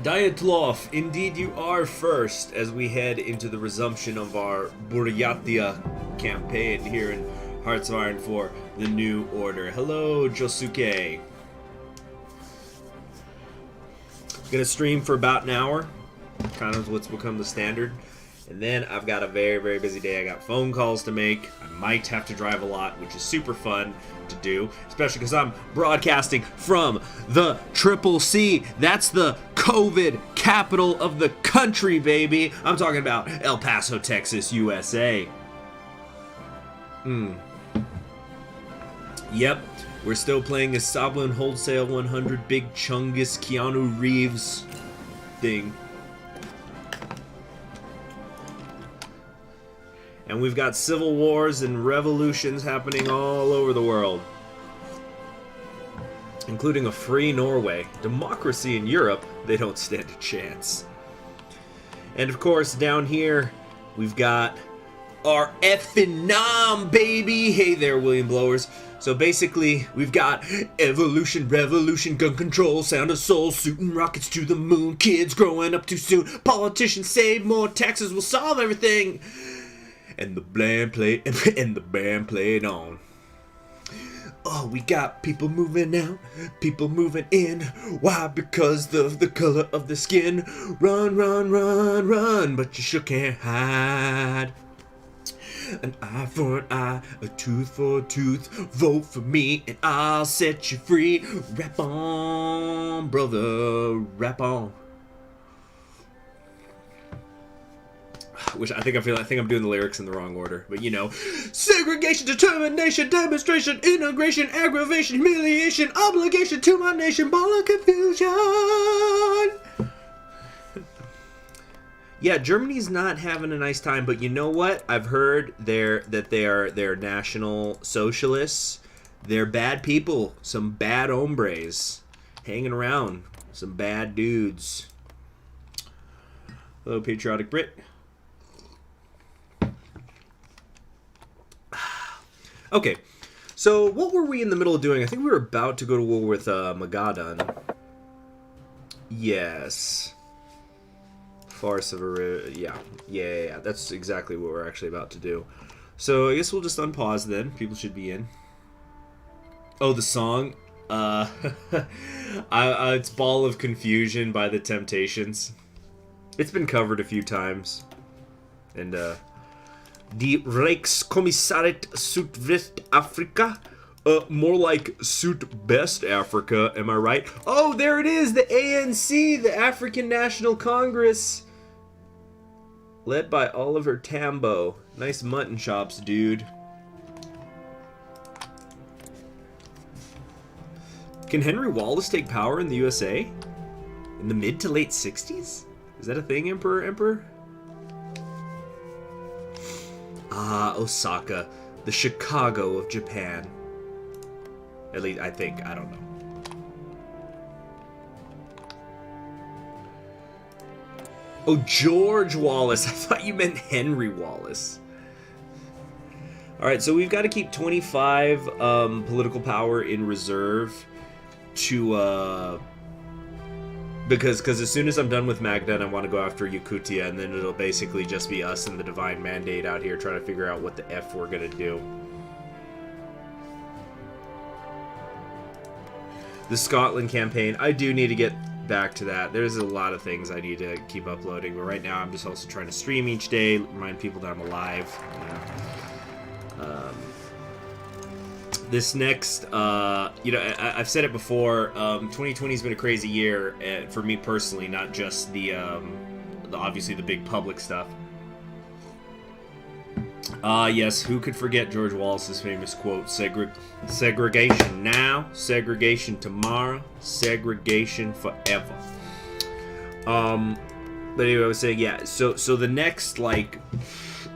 Dyatlov, indeed you are first as we head into the resumption of our Buryatia campaign here in Hearts of Iron for the New Order. Hello, Josuke. Gonna stream for about an hour, kind of what's become the standard. And then I've got a very, very busy day. I got phone calls to make. I might have to drive a lot, which is super fun to do, especially because I'm broadcasting from the Triple C. That's the COVID capital of the country, baby. I'm talking about El Paso, Texas, USA. Yep, we're still playing a Sablon Wholesale 100 Big Chungus Keanu Reeves thing. And we've got civil wars and revolutions happening all over the world, including a free Norway. Democracy in Europe, they don't stand a chance. And of course, down here, we've got our effing nom, baby! Hey there, William Blowers. So basically, we've got evolution, revolution, gun control, sound of soul, shooting rockets to the moon, kids growing up too soon, politicians save more taxes, will solve everything. And the band played on. Oh, we got people moving out, people moving in. Why? Because of the color of the skin. Run, run, run, run, but you sure can't hide. An eye for an eye, a tooth for a tooth. Vote for me and I'll set you free. Rap on, brother, rap on. I think I'm doing the lyrics in the wrong order, but you know. Segregation, determination, demonstration, integration, aggravation, humiliation, obligation to my nation, ball of confusion. Yeah, Germany's not having a nice time, but you know what? I've heard they're national socialists. They're bad people, some bad hombres hanging around, some bad dudes. Hello, patriotic Brit. Okay, so what were we in the middle of doing? I think we were about to go to war with Magadan. Yes. Farce of a... Yeah. That's exactly what we're actually about to do. So I guess we'll just unpause then. People should be in. Oh, the song? It's Ball of Confusion by The Temptations. It's been covered a few times. And, Die Rijkskommissariat Zuidwest-Afrika? More like Suit Best Africa, am I right? Oh, there it is! The ANC, the African National Congress! Led by Oliver Tambo. Nice mutton chops, dude. Can Henry Wallace take power in the USA? In the mid to late 60s? Is that a thing, Emperor? Ah, Osaka. The Chicago of Japan. At least, I think. I don't know. Oh, George Wallace. I thought you meant Henry Wallace. Alright, so we've got to keep 25 political power in reserve to, because as soon as I'm done with Magdan, I want to go after Yakutia, and then it'll basically just be us and the Divine Mandate out here trying to figure out what the F we're going to do. The Scotland campaign, I do need to get back to that. There's a lot of things I need to keep uploading, but right now I'm just also trying to stream each day, remind people that I'm alive. This next, I've said it before, 2020's been a crazy year for me personally, not just the obviously the big public stuff. Yes, who could forget George Wallace's famous quote, segregation now, segregation tomorrow, segregation forever. But anyway, I was saying, yeah, so the next, like,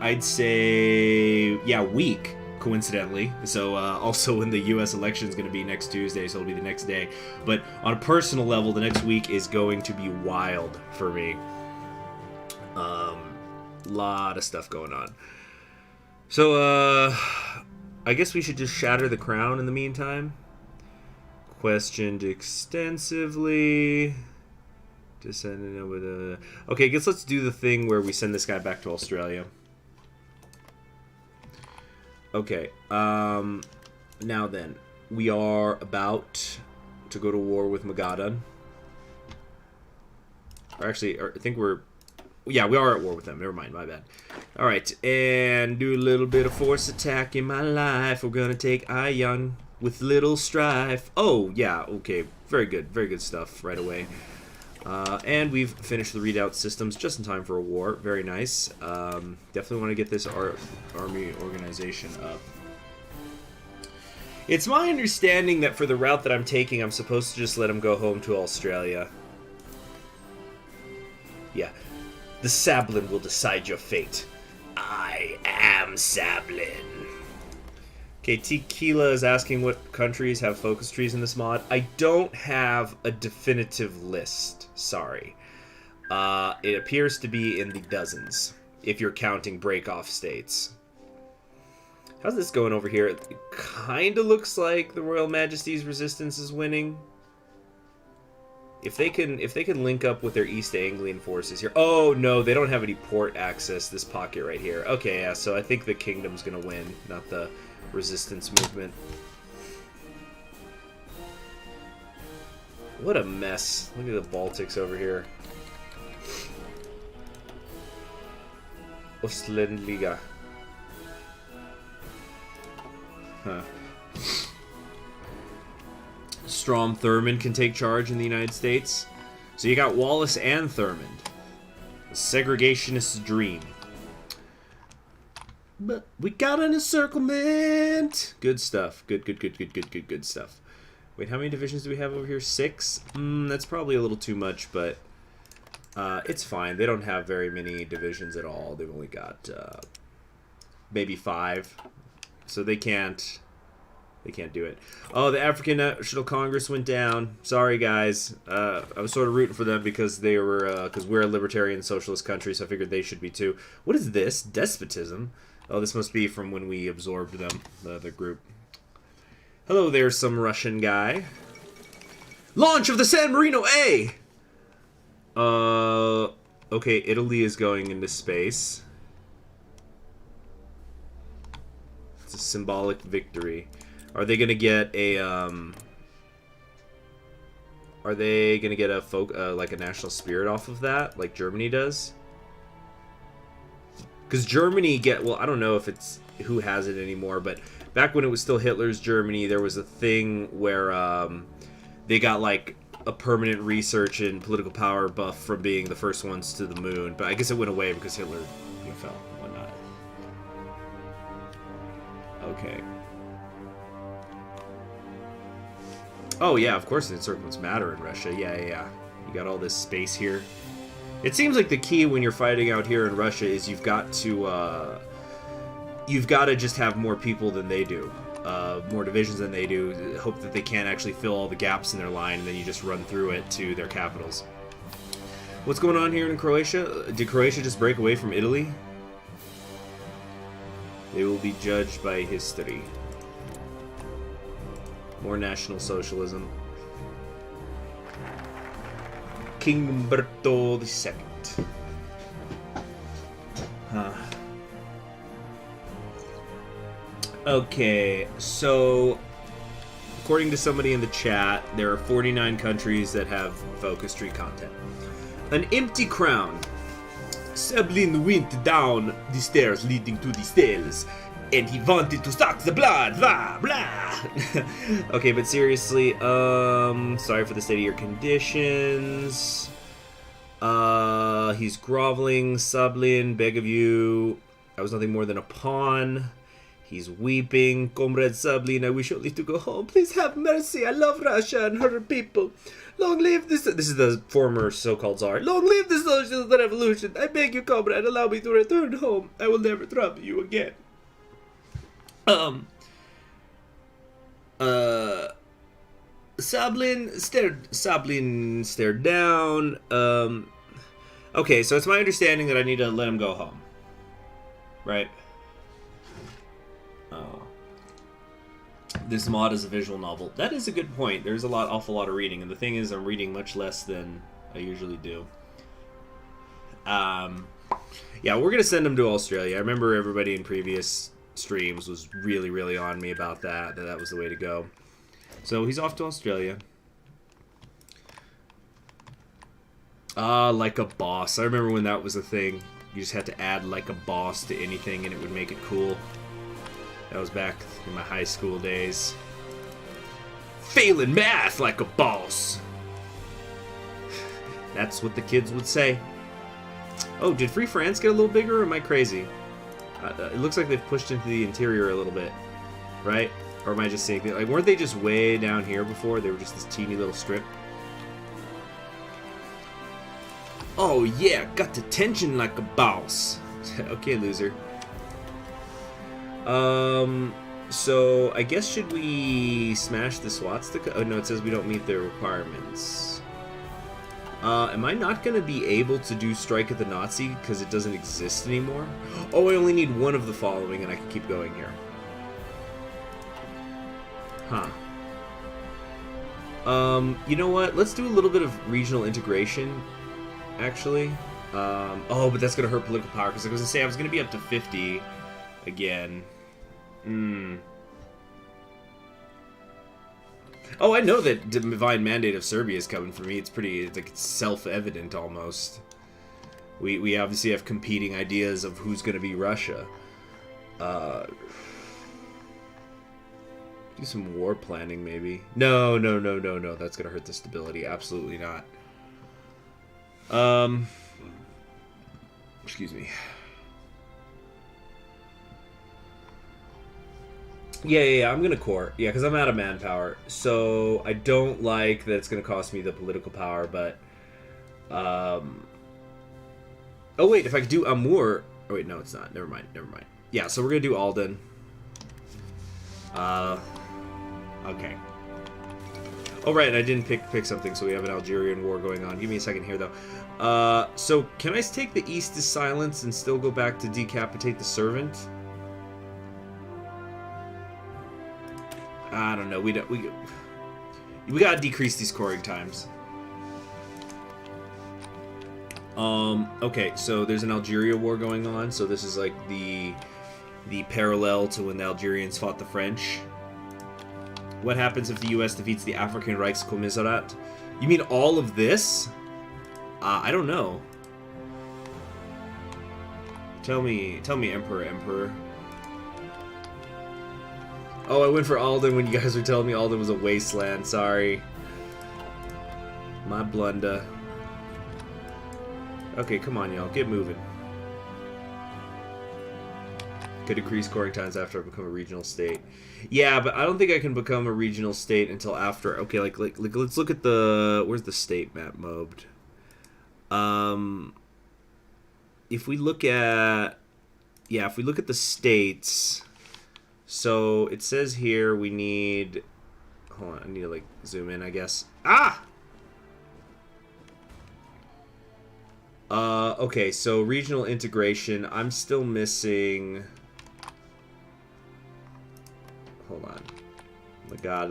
I'd say, yeah, week, coincidentally. So also when the U.S. election is going to be next Tuesday, so it'll be the next day. But on a personal level, the next week is going to be wild for me. Lot of stuff going on. So I guess we should just shatter the crown in the meantime. Questioned extensively. Just sending it with a... Okay, I guess let's do the thing where we send this guy back to Australia. Okay, now then, we are about to go to war with Magadan. Or actually, I think we're... Yeah, we are at war with them. Never mind, my bad. Alright, and do a little bit of force attack in my life. We're gonna take Ion with little strife. Oh, yeah, okay. Very good stuff right away. And we've finished the readout systems just in time for a war. Very nice. Definitely want to get this army organization up. It's my understanding that for the route that I'm taking, I'm supposed to just let him go home to Australia. Yeah. The Sablin will decide your fate. I am Sablin. Okay, Tequila is asking what countries have focus trees in this mod. I don't have a definitive list. Sorry. It appears to be in the dozens, if you're counting break-off states. How's this going over here? It kind of looks like the Royal Majesty's Resistance is winning. If they can link up with their East Anglian forces here. Oh no, they don't have any port access. This pocket right here. Okay, yeah. So I think the kingdom's gonna win, not the resistance movement. What a mess. Look at the Baltics over here. Ostländliga. Huh. Strom Thurmond can take charge in the United States. So you got Wallace and Thurmond. A segregationist dream. But we got an encirclement. Good stuff. Good stuff. Wait, how many divisions do we have over here? 6? That's probably a little too much, but it's fine. They don't have very many divisions at all. They've only got maybe 5. So they can't do it. Oh, the African National Congress went down. Sorry, guys. I was sort of rooting for them because they were because we're a libertarian socialist country, so I figured they should be too. What is this? Despotism? Oh, this must be from when we absorbed them, the group. Hello there, some Russian guy. Launch of the San Marino A! Okay, Italy is going into space. It's a symbolic victory. Are they gonna get a Are they gonna get a like a national spirit off of that, like Germany does? Because Germany well, I don't know if it's who has it anymore, but back when it was still Hitler's Germany, there was a thing where they got like a permanent research and political power buff from being the first ones to the moon. But I guess it went away because Hitler fell and whatnot. Okay. Oh yeah, of course the encirclements matter in Russia. Yeah. You got all this space here. It seems like the key when you're fighting out here in Russia is you've got to just have more people than they do, more divisions than they do. Hope that they can't actually fill all the gaps in their line, and then you just run through it to their capitals. What's going on here in Croatia? Did Croatia just break away from Italy? They will be judged by history. More National Socialism. King Umberto II. Okay, so according to somebody in the chat, there are 49 countries that have focus tree content. An empty crown. Sablin went down the stairs leading to the stalls, and he wanted to suck the blood, blah, blah. Okay, but seriously, sorry for the state of your conditions. He's groveling, Sablin, beg of you. I was nothing more than a pawn. He's weeping. Comrade Sablin, I wish only to go home. Please have mercy. I love Russia and her people. Long live this... This is the former so-called Tsar. Long live the socialist revolution. I beg you, comrade, allow me to return home. I will never trouble you again. Sablin stared down. Okay, so it's my understanding that I need to let him go home. Right? Oh. This mod is a visual novel. That is a good point. There's awful lot of reading, and the thing is, I'm reading much less than I usually do. Yeah, we're gonna send him to Australia. I remember everybody in previous streams was really, really on me about that was the way to go. So he's off to Australia. Like a boss. I remember when that was a thing. You just had to add like a boss to anything and it would make it cool. That was back in my high school days. Failing math like a boss. That's what the kids would say. Oh, did Free France get a little bigger, or am I crazy? It looks like they've pushed into the interior a little bit, right? Or am I just saying, like, weren't they just way down here before? They were just this teeny little strip. Oh yeah, got detention like a boss. Okay, loser. So I guess should we smash the swastika? Oh no, it says we don't meet the requirements. Am I not going to be able to do Strike at the Nazi because it doesn't exist anymore? Oh, I only need one of the following and I can keep going here. Huh. You know what? Let's do a little bit of regional integration, actually. Oh, but that's going to hurt political power because I was going to say I was going to be up to 50 again. Oh, I know that the Divine Mandate of Serbia is coming for me. It's pretty, like, it's self-evident almost. We obviously have competing ideas of who's going to be Russia. Do some war planning, maybe. No. That's going to hurt the stability. Absolutely not. Excuse me. Yeah, I'm gonna court. Yeah, because I'm out of manpower. So, I don't like that it's gonna cost me the political power, but... Oh, wait, if I could do Amur... Oh, wait, no, it's not. Never mind. Yeah, so we're gonna do Alden. Okay. Oh, right, I didn't pick something, so we have an Algerian war going on. Give me a second here, though. So, can I take the East to silence and still go back to decapitate the servant? I don't know. We gotta decrease these coring times. Okay, so there's an Algeria war going on. So this is like the parallel to when the Algerians fought the French. What happens if the U.S. defeats the African Reichskommissariat? You mean all of this? I don't know. Tell me, Emperor. Oh, I went for Alden when you guys were telling me Alden was a wasteland. Sorry. My blunder. Okay, come on, y'all. Get moving. Could decrease coring times after I become a regional state. Yeah, but I don't think I can become a regional state until after. Okay, like let's look at the... Where's the state map mobbed? If we look at... Yeah, if we look at the states... So, it says here we need... Hold on, I need to, like, zoom in, I guess. Ah! Okay, so regional integration. I'm still missing... Hold on. Oh my god,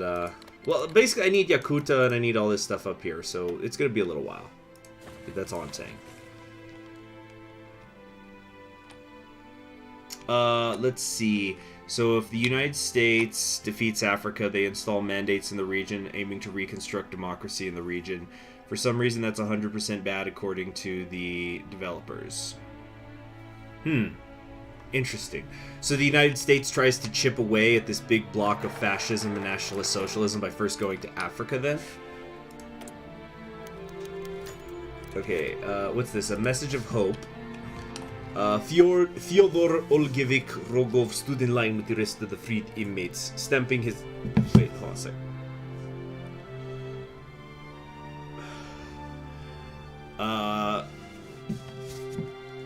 Well, basically, I need Yakuta and I need all this stuff up here, so it's gonna be a little while. That's all I'm saying. Let's see... So if the United States defeats Africa, they install mandates in the region, aiming to reconstruct democracy in the region. For some reason, that's 100% bad, according to the developers. Interesting. So the United States tries to chip away at this big block of fascism and nationalist socialism by first going to Africa, then? Okay, what's this? A message of hope. Fyodor Olgievich Rogov stood in line with the rest of the freed inmates, stamping his... Wait, hold on a sec.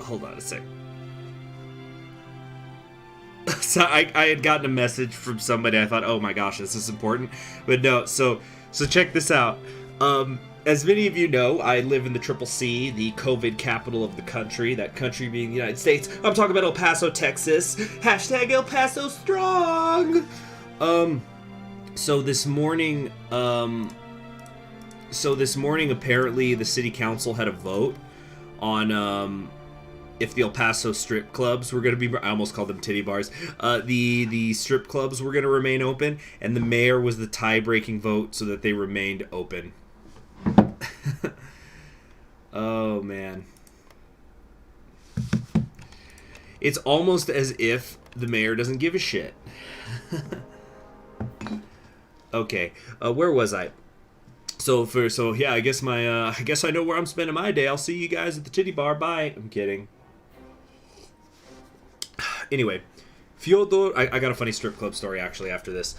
Hold on a sec. So I had gotten a message from somebody. I thought, oh my gosh, this is important. But no, so check this out. As many of you know, I live in the Triple C, the COVID capital of the country, that country being the United States. I'm talking about El Paso, Texas. Hashtag El Paso strong! So this morning, So this morning, apparently, the city council had a vote on if the El Paso strip clubs were going to be... I almost called them titty bars. The strip clubs were going to remain open, and the mayor was the tie-breaking vote so that they remained open. Oh, man. It's almost as if the mayor doesn't give a shit. Okay, where was I? So yeah, I guess I know where I'm spending my day. I'll see you guys at the titty bar. Bye. I'm kidding. Anyway, Fyodor, I got a funny strip club story actually after this.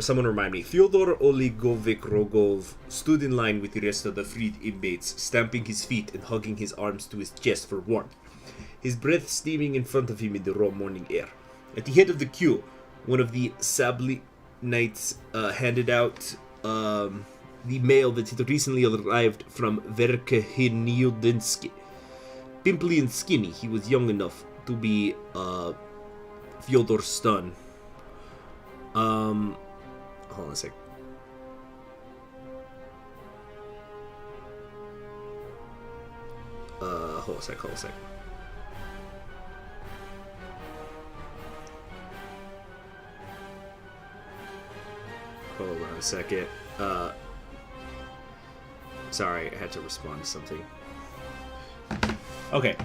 Someone remind me. Fyodor Oligovich Rogov stood in line with the rest of the freed inmates, stamping his feet and hugging his arms to his chest for warmth. His breath steaming in front of him in the raw morning air. At the head of the queue, one of the Sably knights handed out the mail that had recently arrived from Verkhniyudinsky. Pimply and skinny, he was young enough to be Fyodor's son. Hold on a sec. Hold a sec. Hold on a second. Sorry, I had to respond to something. Okay.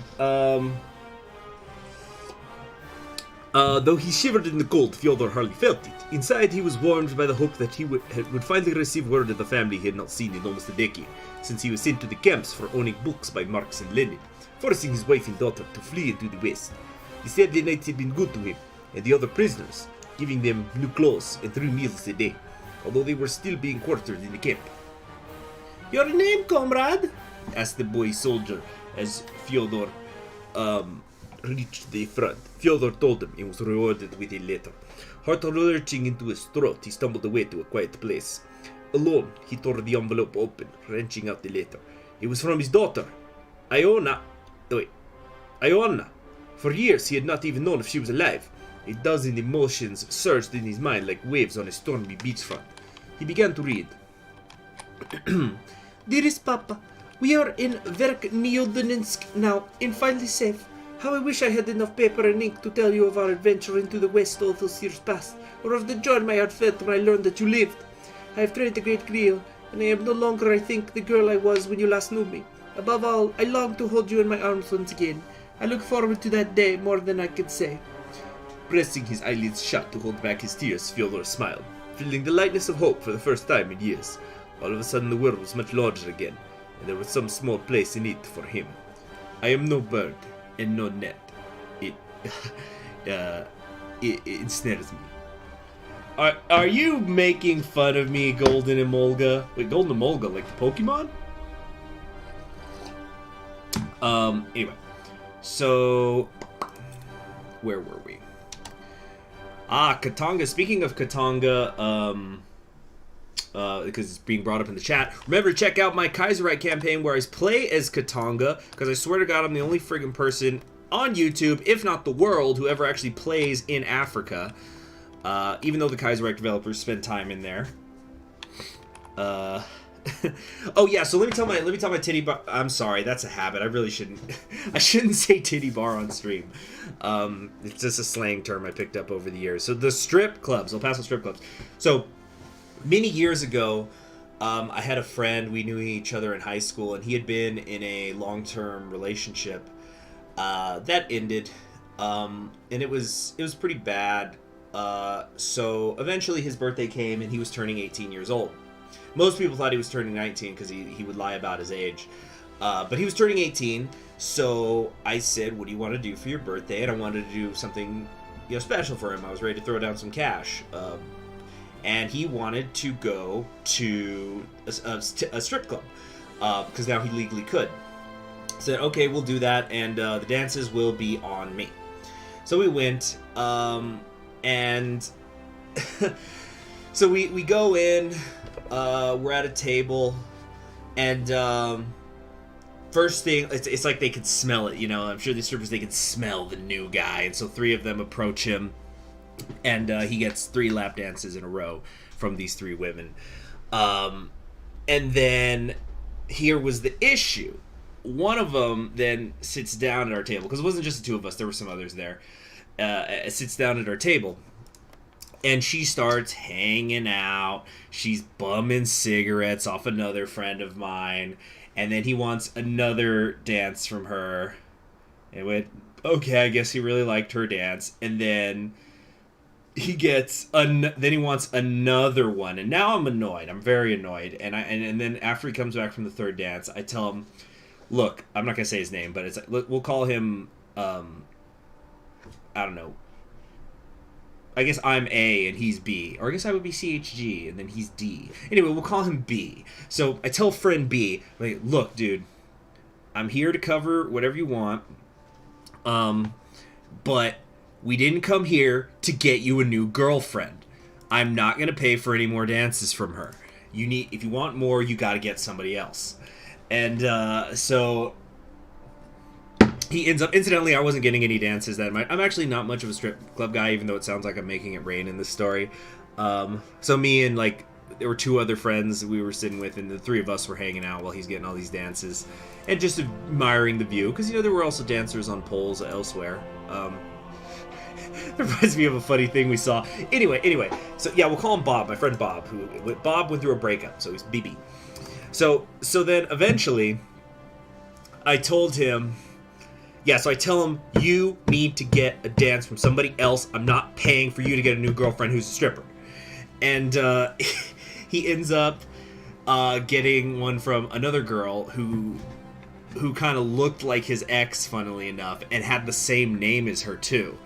Though he shivered in the cold, Fyodor hardly felt it. Inside, he was warmed by the hope that he would finally receive word of the family he had not seen in almost a decade, since he was sent to the camps for owning books by Marx and Lenin, forcing his wife and daughter to flee into the West. The Saturday nights had been good to him and the other prisoners, giving them new clothes and 3 meals a day, although they were still being quartered in the camp. "Your name, comrade?" asked the boy soldier as Fyodor reached the front. Fyodor told him and was rewarded with a letter. Heart lurching into his throat, he stumbled away to a quiet place. Alone, he tore the envelope open, wrenching out the letter. It was from his daughter, Iona. For years, he had not even known if she was alive. A dozen emotions surged in his mind like waves on a stormy beachfront. He began to read. "Dearest Papa, we are in Verkhniyudinsky now, and finally safe. How I wish I had enough paper and ink to tell you of our adventure into the West all those years past, or of the joy my heart felt when I learned that you lived. I have trained a great deal, and I am no longer, I think, the girl I was when you last knew me. Above all, I long to hold you in my arms once again. I look forward to that day more than I can say." Pressing his eyelids shut to hold back his tears, Fyodor smiled, feeling the lightness of hope for the first time in years. All of a sudden the world was much larger again, and there was some small place in it for him. "I am no bird, and no net. It ensnares me." Are you making fun of me, Golden Emolga? Wait, Golden Emolga, like the Pokemon? Anyway. So, where were we? Katanga. Speaking of Katanga, because it's being brought up in the chat, remember to check out my Kaiserite campaign where I play as Katanga, because I swear to God I'm the only friggin' person on YouTube, if not the world, who ever actually plays in Africa, even though the Kaiserite developers spend time in there. Oh yeah, so let me tell my titty bar. I'm sorry, that's a habit. I really shouldn't. I shouldn't say titty bar on stream. It's just a slang term I picked up over the years. So the strip clubs, El Paso strip clubs. So many years ago, I had a friend. We knew each other in high school, and he had been in a long-term relationship that ended, and it was pretty bad. So eventually, his birthday came, and he was turning 18 years old. Most people thought he was turning 19 because he would lie about his age. But he was turning 18, so I said, "What do you want to do for your birthday?" And I wanted to do something, special for him. I was ready to throw down some cash. And he wanted to go to a strip club because now he legally could. I said, "Okay, we'll do that, and the dances will be on me." So we went, and so we go in. We're at a table, and first thing, it's like they could smell it, I'm sure these strippers, they could smell the new guy, and so 3 of them approach him, and he gets 3 lap dances in a row from these 3 women. And then here was the issue. One of them then sits down at our table, because it wasn't just the two of us, there were some others there. Sits down at our table, and she starts hanging out. She's bumming cigarettes off another friend of mine, and then he wants another dance from her. And went, okay, I guess he really liked her dance. And then he gets then he wants another one, and now I'm annoyed. I'm very annoyed. And then after he comes back from the third dance, I tell him, look, I'm not gonna say his name, but it's we'll call him I don't know. I guess I'm A and he's B, or I guess I would be CHG and then he's D. Anyway, we'll call him B. So I tell friend B, like, look, dude, I'm here to cover whatever you want, but we didn't come here to get you a new girlfriend. I'm not gonna pay for any more dances from her. If you want more, you got to get somebody else. And so he ends up, incidentally, I wasn't getting any dances that night. I'm actually not much of a strip club guy, even though it sounds like I'm making it rain in this story. So me and, like, there were two other friends we were sitting with, and the three of us were hanging out while he's getting all these dances and just admiring the view, because, you know, there were also dancers on poles elsewhere. It reminds me of a funny thing we saw. Anyway, so yeah, we'll call him Bob, my friend Bob, Bob went through a breakup, so he's BB. So then eventually I told him, so I tell him, you need to get a dance from somebody else. I'm not paying for you to get a new girlfriend who's a stripper. And he ends up getting one from another girl who kind of looked like his ex, funnily enough, and had the same name as her too.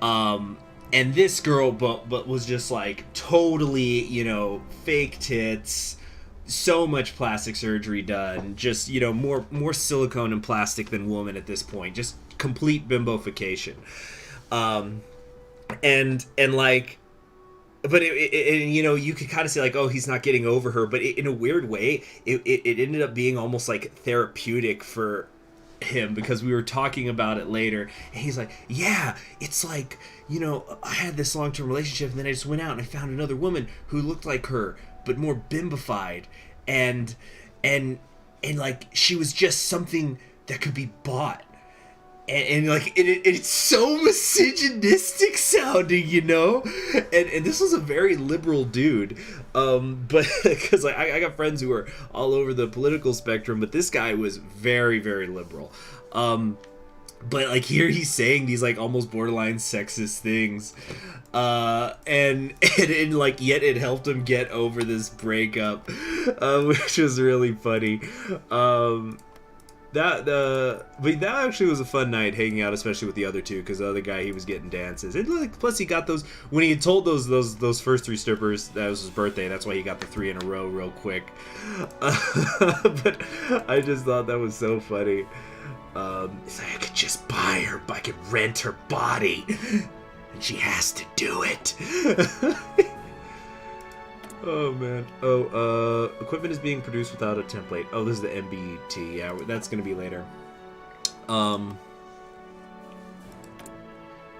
And this girl but was just like totally, you know, fake tits, so much plastic surgery done, just, you know, more silicone and plastic than woman at this point, just complete bimbofication. And like, but it you know, you could kind of say like, oh, he's not getting over her, but in a weird way, it ended up being almost like therapeutic for him, because we were talking about it later, and he's like, yeah, it's like, you know, I had this long-term relationship, and then I just went out and I found another woman who looked like her but more bimbified, and like she was just something that could be bought, and like it's so misogynistic sounding, you know, and this was a very liberal dude, but because like, I got friends who are all over the political spectrum, but this guy was very, very liberal, but like here he's saying these like almost borderline sexist things, and like yet it helped him get over this breakup, which was really funny. But that actually was a fun night hanging out, especially with the other two, because the other guy, he was getting dances, and like, plus he got those when he had told those first three strippers that was his birthday. That's why he got the 3 in a row real quick. But I just thought that was so funny. It's like, I could just buy her, but I could rent her body, and she has to do it. Oh man. Equipment is being produced without a template. Oh, this is the MBT. Yeah, that's gonna be later.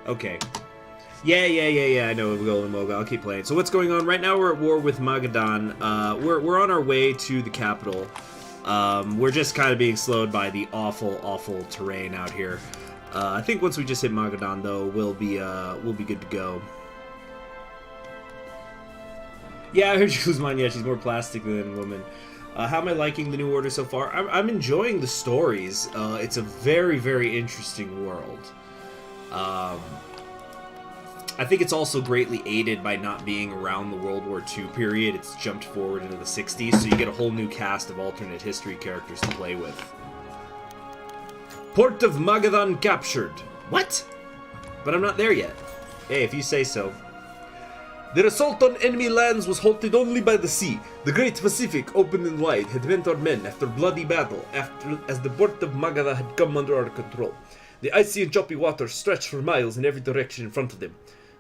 Okay. Yeah. I know Golden Mogul. I'll keep playing. So what's going on right now? We're at war with Magadan. We're on our way to the capital. We're just kind of being slowed by the awful terrain out here. I think once we just hit Magadan, though, we'll be good to go. Yeah, I heard you lose mine. Yeah, she's more plastic than a woman. How am I liking the New Order so far? I'm enjoying the stories. It's a very, very interesting world. I think it's also greatly aided by not being around the World War II period. It's jumped forward into the 60s, so you get a whole new cast of alternate history characters to play with. Port of Magadan captured. What? But I'm not there yet. Hey, if you say so. Their assault on enemy lands was halted only by the sea. The great Pacific, open and wide, had met our men after bloody battle, as the port of Magadan had come under our control. The icy and choppy waters stretched for miles in every direction in front of them.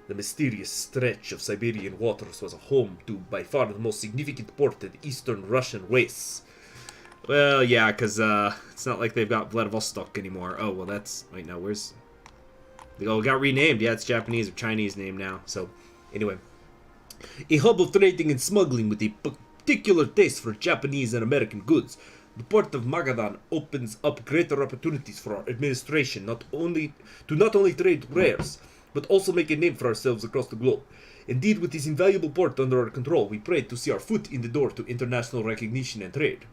The mysterious stretch of Siberian waters was a home to by far the most significant port in the eastern Russian wastes. Well, yeah, because it's not like they've got Vladivostok anymore. Oh, well, that's... Wait, no, where's... Oh, it got renamed. Yeah, it's Japanese or Chinese name now. So, anyway... A hub of trading and smuggling with a particular taste for Japanese and American goods. The port of Magadan opens up greater opportunities for our administration, not only trade wares, but also make a name for ourselves across the globe. Indeed, with this invaluable port under our control, we pray to see our foot in the door to international recognition and trade.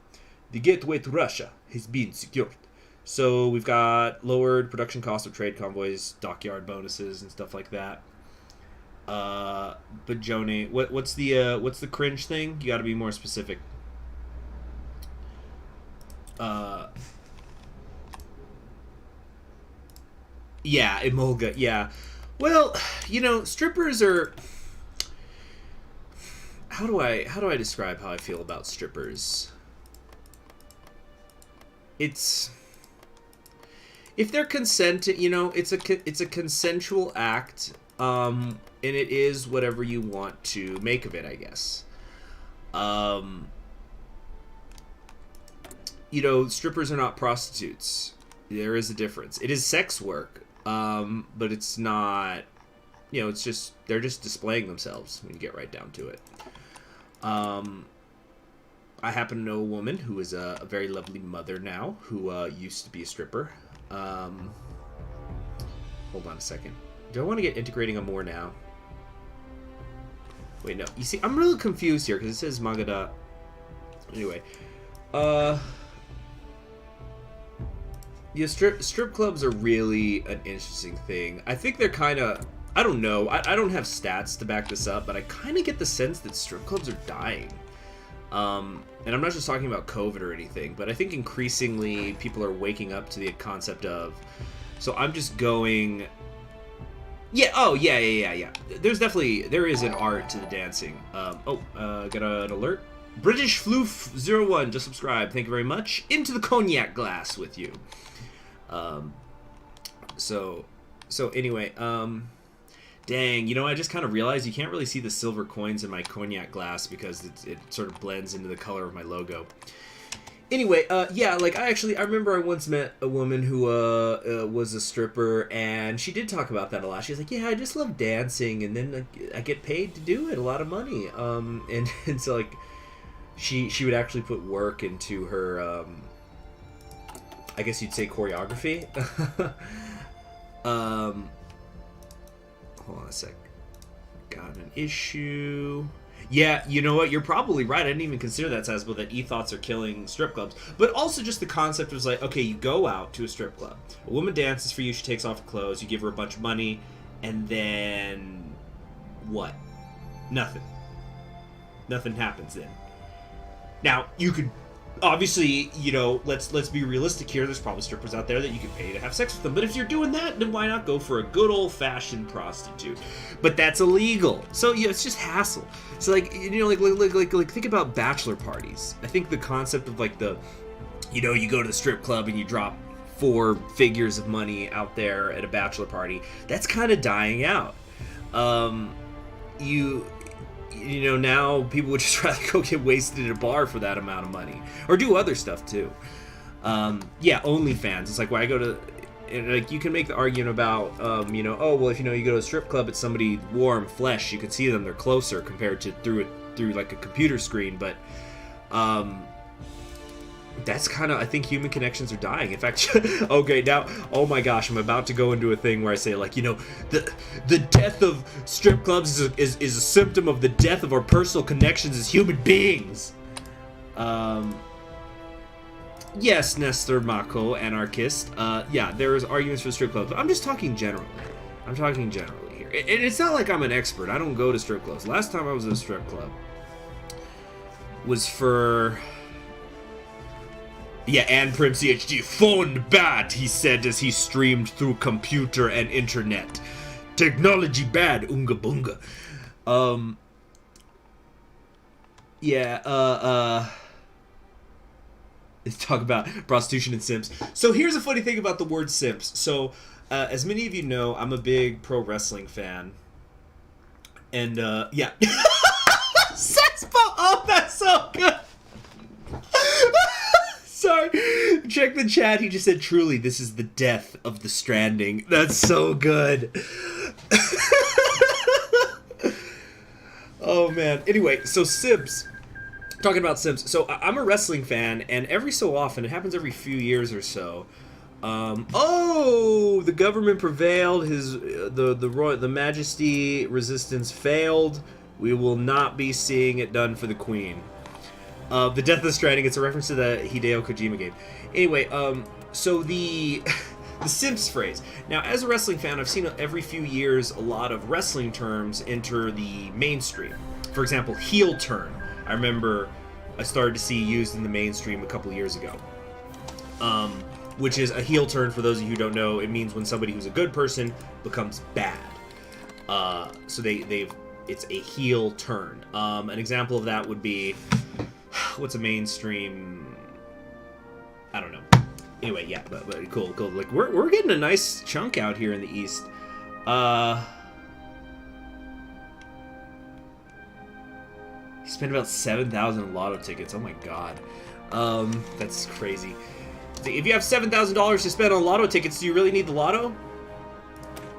The gateway to Russia has been secured. So we've got lowered production costs of trade convoys, dockyard bonuses, and stuff like that. But Joni, what's the cringe thing? You got to be more specific. Yeah, Emolga. Yeah. Well, you know, strippers are. How do I describe how I feel about strippers? It's, if they're consenting, you know, it's a consensual act, and it is whatever you want to make of it, I guess. You know, strippers are not prostitutes. There is a difference. It is sex work, but it's not, you know, it's just, they're just displaying themselves when you get right down to it. I happen to know a woman who is a very lovely mother now, who used to be a stripper. Hold on a second. Do I want to get integrating on more now? Wait, no. You see, I'm really confused here, because it says Magada. Anyway. Yeah, strip clubs are really an interesting thing. I think they're kind of... I don't know. I don't have stats to back this up, but I kind of get the sense that strip clubs are dying. And I'm not just talking about COVID or anything, but I think increasingly people are waking up to the concept of... So I'm just going... Yeah, oh, yeah. There is an art to the dancing. Got an alert. British Floof01 just subscribed. Thank you very much. Into the cognac glass with you. So anyway, dang, you know, I just kind of realized you can't really see the silver coins in my cognac glass because it sort of blends into the color of my logo. Anyway, yeah, like, I remember I once met a woman who, was a stripper, and she did talk about that a lot. She was like, yeah, I just love dancing, and then I get paid to do it, a lot of money. And so, like, she would actually put work into her, I guess you'd say choreography. Hold on a sec. Got an issue. Yeah, you know what? You're probably right. I didn't even consider that, Sasbo, that e-thoughts are killing strip clubs. But also just the concept was like, okay, you go out to a strip club. A woman dances for you. She takes off her clothes. You give her a bunch of money. And then... what? Nothing. Nothing happens then. Now, you could... obviously, you know, let's be realistic here. There's probably strippers out there that you can pay to have sex with them. But if you're doing that, then why not go for a good old-fashioned prostitute? But that's illegal. So, yeah, it's just hassle. So, like, you know, like think about bachelor parties. I think the concept of, like, you know, you go to the strip club and you drop 4 figures of money out there at a bachelor party. That's kind of dying out. You know, now people would just rather go get wasted at a bar for that amount of money. Or do other stuff, too. Yeah, OnlyFans. It's like, why I go to... And, like, you can make the argument about, you know, oh, well, if, you know, you go to a strip club, it's somebody warm, flesh. You can see them. They're closer compared to through like, a computer screen. But, that's kind of... I think human connections are dying. In fact, okay, now... Oh, my gosh, I'm about to go into a thing where I say, like, you know, the death of strip clubs is a symptom of the death of our personal connections as human beings. Yes, Nestor Mako, anarchist. Yeah, there's arguments for strip clubs, but I'm just talking generally. I'm talking generally here. And it's not like I'm an expert. I don't go to strip clubs. Last time I was at a strip club was for... Yeah, and Prim CHG, phone bad, he said as he streamed through computer and internet. Technology bad, unga bunga. Yeah, let's talk about prostitution and simps. So here's a funny thing about the word simps. So, as many of you know, I'm a big pro wrestling fan. And, yeah. Sexpo! Oh, that's so good! Sorry. Check the chat. He just said, truly, this is the death of the Stranding. That's so good. Oh, man. Anyway, so simps. talking about simps. So I'm a wrestling fan, and every so often, it happens every few years or so. The government prevailed. The Majesty resistance failed. We will not be seeing it done for the Queen. The Death of the Stranding. It's a reference to the Hideo Kojima game. Anyway, so the the simps phrase. Now, as a wrestling fan, I've seen every few years a lot of wrestling terms enter the mainstream. For example, heel turn. I remember I started to see used in the mainstream a couple years ago. Which is a heel turn, for those of you who don't know. It means when somebody who's a good person becomes bad. So it's a heel turn. An example of that would be, what's a mainstream? I don't know. Anyway, yeah, but cool. Like we're getting a nice chunk out here in the East. He spent about 7,000 in lotto tickets. Oh my god, that's crazy. If you have $7,000 to spend on lotto tickets, do you really need the lotto?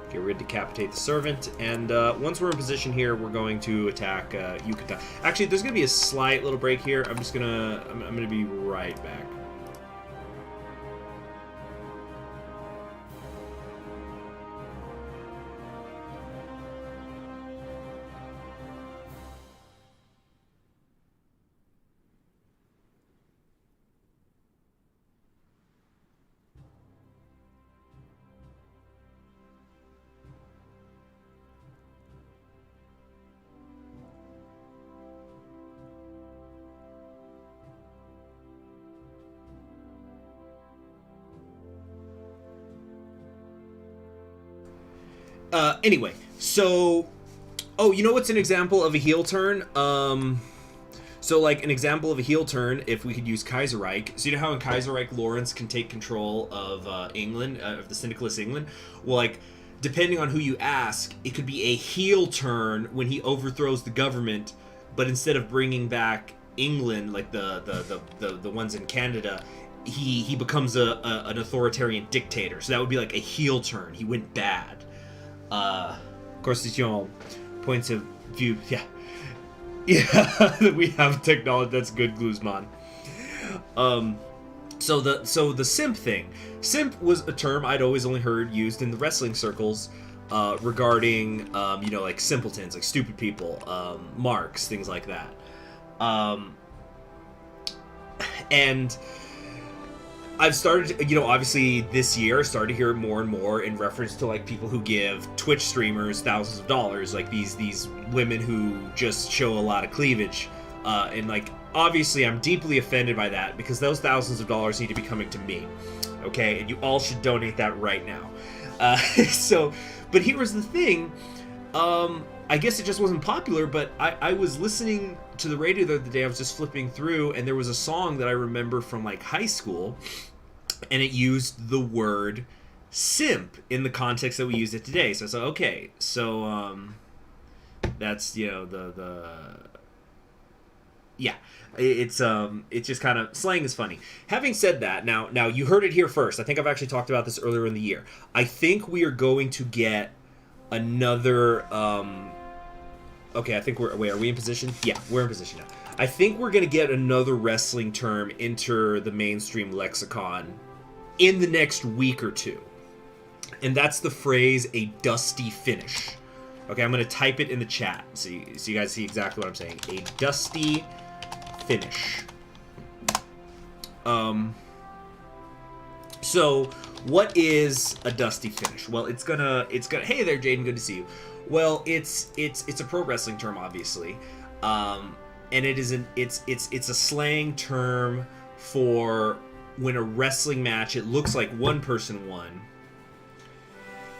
Okay, we're going to decapitate the servant, and once we're in position here, we're going to attack Yucatan. Actually, there's going to be a slight little break here. I'm gonna be right back. Anyway, so, you know what's an example of a heel turn? So like an example of a heel turn, if we could use Kaiserreich. So you know how in Kaiserreich, Lawrence can take control of England, of the Syndicalist England? Well, like, depending on who you ask, it could be a heel turn when he overthrows the government, but instead of bringing back England, like the ones in Canada, he becomes an authoritarian dictator. So that would be like a heel turn. He went bad. Constitution, points of view, yeah, we have technology. That's good, Guzman. So the simp thing. Simp was a term I'd always only heard used in the wrestling circles, regarding, like simpletons, like stupid people, marks, things like that. And I've started, obviously this year, started to hear it more and more in reference to like people who give Twitch streamers thousands of dollars, like these women who just show a lot of cleavage, and like obviously I'm deeply offended by that, because those thousands of dollars need to be coming to me, okay, and you all should donate that right now. But here was the thing. I guess it just wasn't popular, but I was listening to the radio the other day. I was just flipping through, and there was a song that I remember from like high school, and it used the word simp in the context that we use it today. So I said, okay, so that's it's just kind of, slang is funny. Having said that, now you heard it here first. I think I've actually talked about this earlier in the year. I think we are going to get another okay, I think are we in position? Yeah, we're in position now. I think we're going to get another wrestling term enter the mainstream lexicon in the next week or two. And that's the phrase, a dusty finish. Okay, I'm going to type it in the chat so you guys see exactly what I'm saying. A dusty finish. So what is a dusty finish? Well, it's gonna hey there, Jaden, good to see you. Well, it's a pro wrestling term, obviously. And it's a slang term for when a wrestling match, it looks like one person won,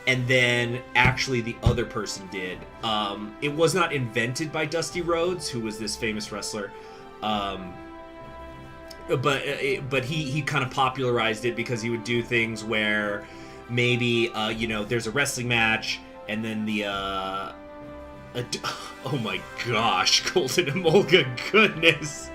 and then actually the other person did. It was not invented by Dusty Rhodes, who was this famous wrestler, but he kind of popularized it because he would do things where maybe there's a wrestling match, and then the oh my gosh, Golden Emolga, goodness.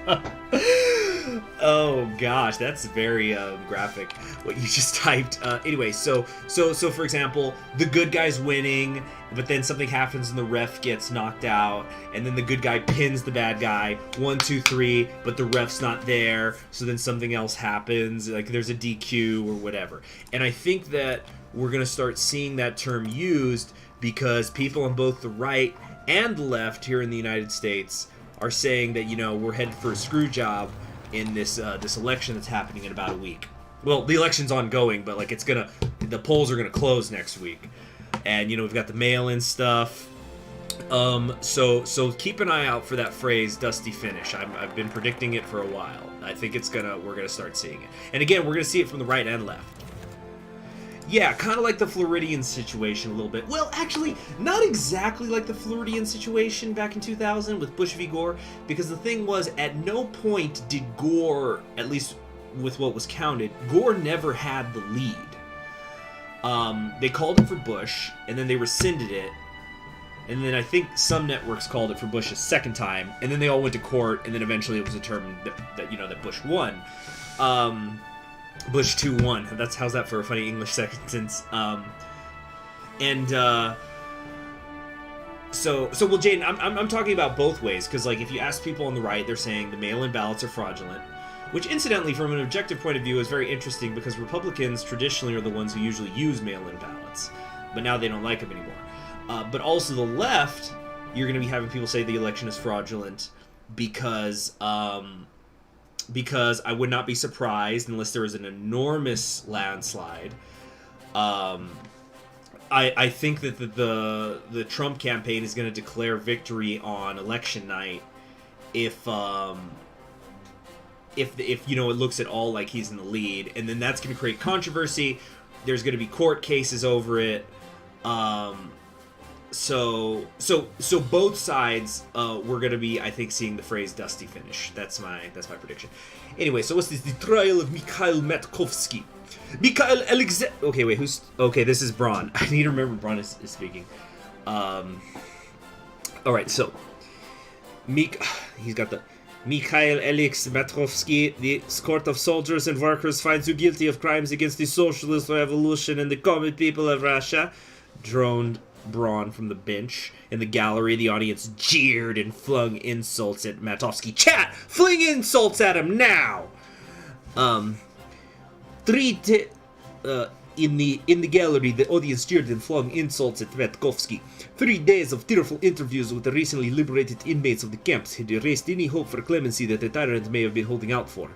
Oh gosh, that's very graphic. What you just typed. Anyway, so for example, the good guy's winning, but then something happens and the ref gets knocked out, and then the good guy pins the bad guy. 1, 2, 3, but the ref's not there. So then something else happens, like there's a DQ or whatever. And I think that we're gonna start seeing that term used because people on both the right and the left here in the United States are saying that, you know, we're headed for a screw job in this this election that's happening in about a week. Well, the election's ongoing, but like the polls are gonna close next week, and you know we've got the mail-in stuff. So keep an eye out for that phrase "dusty finish." I've been predicting it for a while. I think we're gonna start seeing it, and again we're gonna see it from the right and left. Yeah, kind of like the Floridian situation a little bit. Well, actually, not exactly like the Floridian situation back in 2000 with Bush v. Gore, because the thing was, at no point did Gore, at least with what was counted, Gore never had the lead. They called it for Bush, and then they rescinded it, and then I think some networks called it for Bush a second time, and then they all went to court, and then eventually it was determined that Bush won. Bush 2-1. How's that for a funny English sentence? So well, Jaden, I'm talking about both ways, because like if you ask people on the right, they're saying the mail-in ballots are fraudulent, which incidentally, from an objective point of view, is very interesting because Republicans traditionally are the ones who usually use mail-in ballots, but now they don't like them anymore. But also the left, you're going to be having people say the election is fraudulent because I would not be surprised unless there was an enormous landslide. I think that the Trump campaign is going to declare victory on election night if you know it looks at all like he's in the lead, and then that's going to create controversy. There's going to be court cases over it. So both sides, we're going to be, I think, seeing the phrase "dusty finish." That's my prediction. Anyway, so what's this? The trial of Mikhail Metkowski. Mikhail Alexander. Okay, wait, who's? Okay, this is Braun. I need to remember Braun is speaking. All right, so he's got the Mikhail Alex Metkowski. The court of soldiers and workers finds you guilty of crimes against the socialist revolution and the common people of Russia. Droned Braun from the bench. In the gallery, the audience jeered and flung insults at Metkowski. Chat! Fling insults at him now! In the gallery, the audience jeered and flung insults at Metkowski. 3 days of tearful interviews with the recently liberated inmates of the camps had erased any hope for clemency that the tyrant may have been holding out for.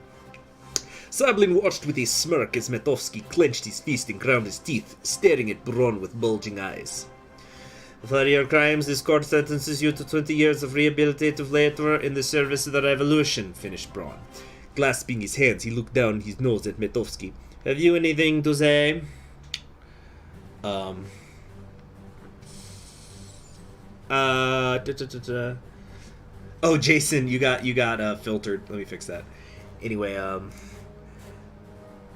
Sablin watched with a smirk as Metkowski clenched his fist and ground his teeth, staring at Braun with bulging eyes. For your crimes, this court sentences you to 20 years of rehabilitative labor in the service of the revolution, finished Braun. Clasping his hands, he looked down his nose at Metkowski. Have you anything to say? Oh, Jason, you got filtered. Let me fix that. Anyway,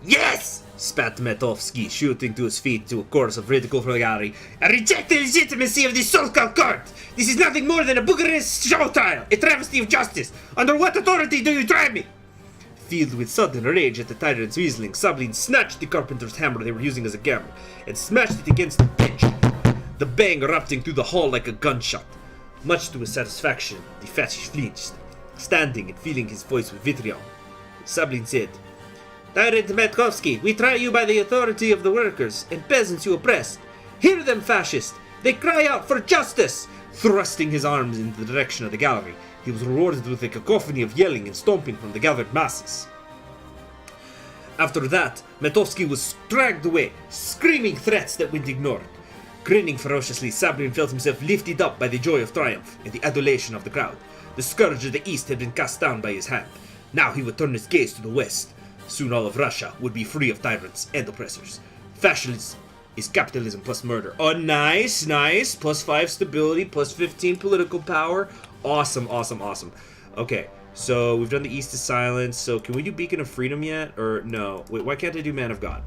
Yes! Spat Metkowski, shooting to his feet to a chorus of ridicule from the gallery. I reject the legitimacy of this so-called court! This is nothing more than a Bucharest show trial, a travesty of justice! Under what authority do you try me? Filled with sudden rage at the tyrant's weaseling, Sablin snatched the carpenter's hammer they were using as a gamble, and smashed it against the bench, the bang erupting through the hall like a gunshot. Much to his satisfaction, the fascist flinched, standing and filling his voice with vitriol. Sablin said, Tyrant Metkowski, we try you by the authority of the workers and peasants you oppressed. Hear them, fascist! They cry out for justice! Thrusting his arms in the direction of the gallery, he was rewarded with a cacophony of yelling and stomping from the gathered masses. After that, Metkowski was dragged away, screaming threats that went ignored. Grinning ferociously, Sablin felt himself lifted up by the joy of triumph and the adulation of the crowd. The scourge of the East had been cast down by his hand. Now he would turn his gaze to the West. Soon all of Russia would be free of tyrants and oppressors. Fascism is capitalism plus murder. Oh, nice, nice. +5 stability, +15 political power. Awesome, awesome, awesome. Okay, so we've done the East is silence. So can we do Beacon of Freedom yet? Or no? Wait, why can't I do Man of God?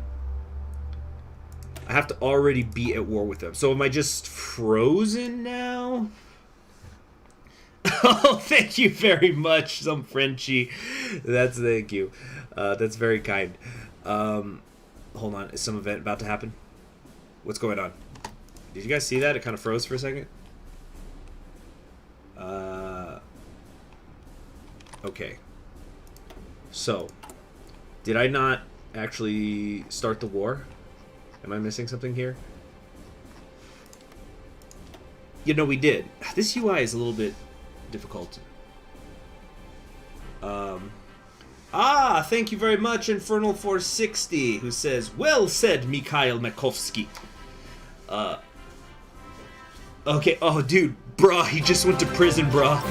I have to already be at war with them. So am I just frozen now? Oh, thank you very much, some Frenchie. Thank you. That's very kind. Hold on, is some event about to happen? What's going on? Did you guys see that? It kind of froze for a second. Okay. So, did I not actually start the war? Am I missing something here? You know, we did. This UI is a little bit difficult. Thank you very much, Infernal460, who says, well said, Mikhail Metkowski. Okay, oh, dude, bruh, he just went to prison, bruh.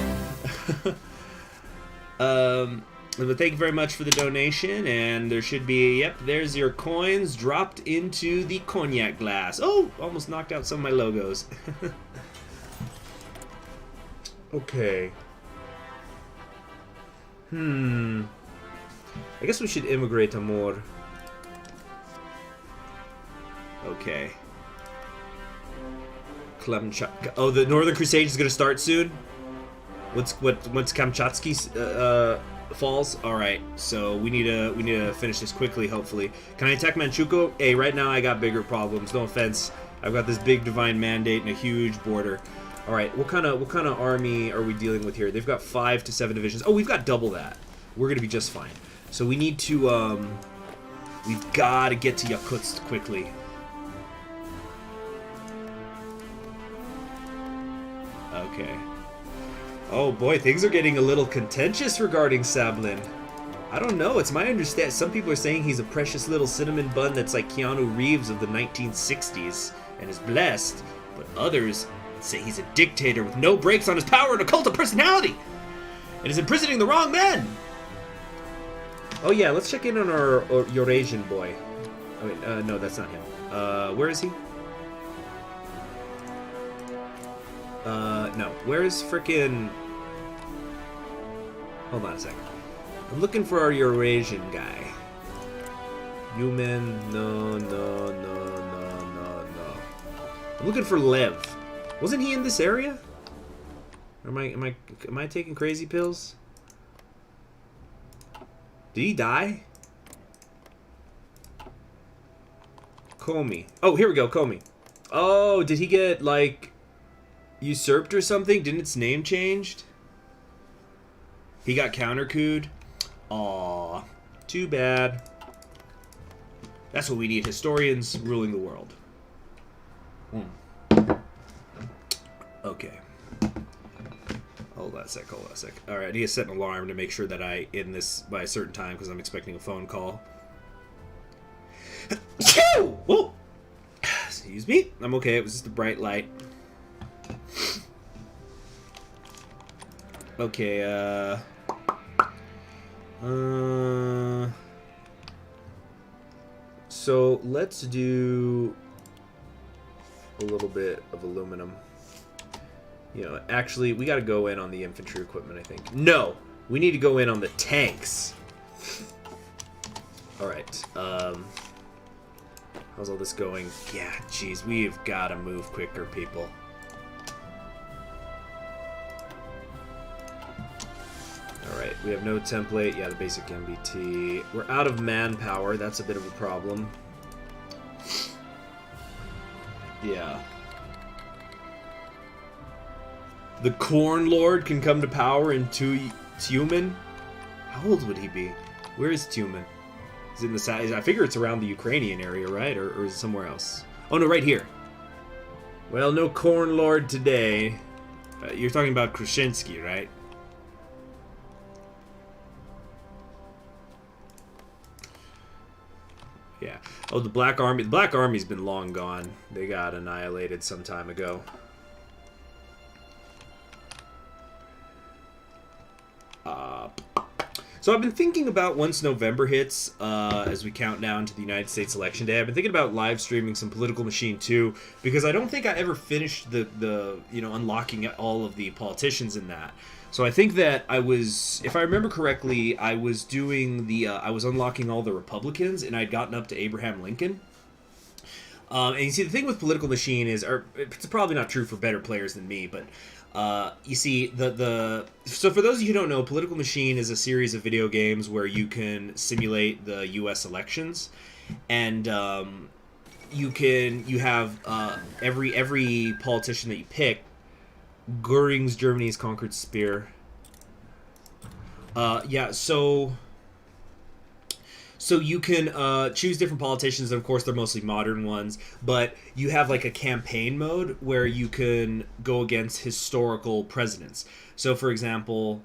But thank you very much for the donation, and there should be, yep, there's your coins dropped into the cognac glass. Oh, almost knocked out some of my logos. Okay. I guess we should immigrate to more. Okay. Kamchatka. Oh, the Northern Crusade is gonna start soon. Once Kamchatsky falls. All right. So we need to finish this quickly. Hopefully. Can I attack Manchukuo? Hey, right now I got bigger problems. No offense. I've got this big divine mandate and a huge border. All right. What kind of army are we dealing with here? They've got 5 to 7 divisions. Oh, we've got double that. We're gonna be just fine. So we need to we've got to get to Yakutsk quickly. Okay. Oh boy, things are getting a little contentious regarding Sablin. I don't know, it's my understanding. Some people are saying he's a precious little cinnamon bun that's like Keanu Reeves of the 1960s and is blessed, but others say he's a dictator with no brakes on his power and a cult of personality and is imprisoning the wrong men. Oh yeah, let's check in on our Eurasian boy. Oh wait, no, that's not him. Where is he? No. Where is frickin'... Hold on a second. I'm looking for our Eurasian guy. Human, no. I'm looking for Lev. Wasn't he in this area? Or am I taking crazy pills? Did he die? Comey. Oh, here we go, Comey. Oh, did he get, like, usurped or something? Didn't its name changed? He got counter-couped? Aw, too bad. That's what we need, historians ruling the world. Okay. Hold on a sec. Alright, I need to set an alarm to make sure that I end this by a certain time because I'm expecting a phone call. Whoa! Excuse me. I'm okay. It was just a bright light. Okay, so let's do a little bit of aluminum. You know, actually, we got to go in on the infantry equipment, I think. No! We need to go in on the tanks. Alright, how's all this going? Yeah, jeez, we've got to move quicker, people. Alright, we have no template. Yeah, the basic MBT. We're out of manpower. That's a bit of a problem. Yeah. The Corn Lord can come to power in Tumen? How old would he be? Where is Tumen? Is it in the south? I figure it's around the Ukrainian area, right? Or is it somewhere else? Oh, no, right here. Well, no Corn Lord today. You're talking about Krushinsky, right? Yeah. Oh, the Black Army. The Black Army's been long gone. They got annihilated some time ago. So I've been thinking about once November hits, as we count down to the United States Election Day, I've been thinking about live streaming some Political Machine 2, because I don't think I ever finished the unlocking all of the politicians in that. So I think that I was, if I remember correctly, I was doing the, I was unlocking all the Republicans, and I'd gotten up to Abraham Lincoln. And you see, the thing with Political Machine is, or it's probably not true for better players than me, but you see, so for those of you who don't know, Political Machine is a series of video games where you can simulate the U.S. elections, and you have every politician that you pick. Goering's Germany has conquered Spear. Yeah, so you can choose different politicians, and of course they're mostly modern ones, but you have like a campaign mode where you can go against historical presidents. So for example,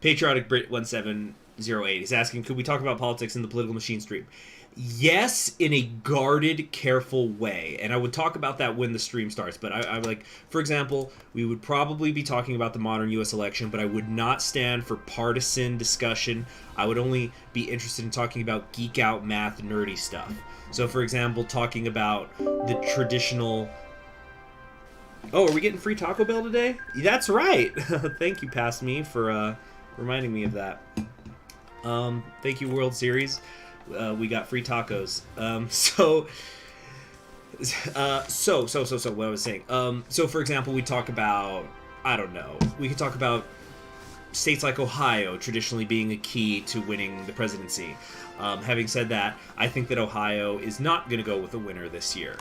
Patriotic Brit 1708 is asking, could we talk about politics in the Political Machine stream? Yes, in a guarded, careful way. And I would talk about that when the stream starts. But I like, for example, we would probably be talking about the modern U.S. election, but I would not stand for partisan discussion. I would only be interested in talking about geek out, math, nerdy stuff. So, for example, talking about the traditional... Oh, are we getting free Taco Bell today? That's right! Thank you, Past Me, for reminding me of that. Thank you, World Series. We got free tacos. So what I was saying. So for example, we talk about, I don't know, we could talk about states like Ohio traditionally being a key to winning the presidency. Having said that, I think that Ohio is not going to go with the winner this year.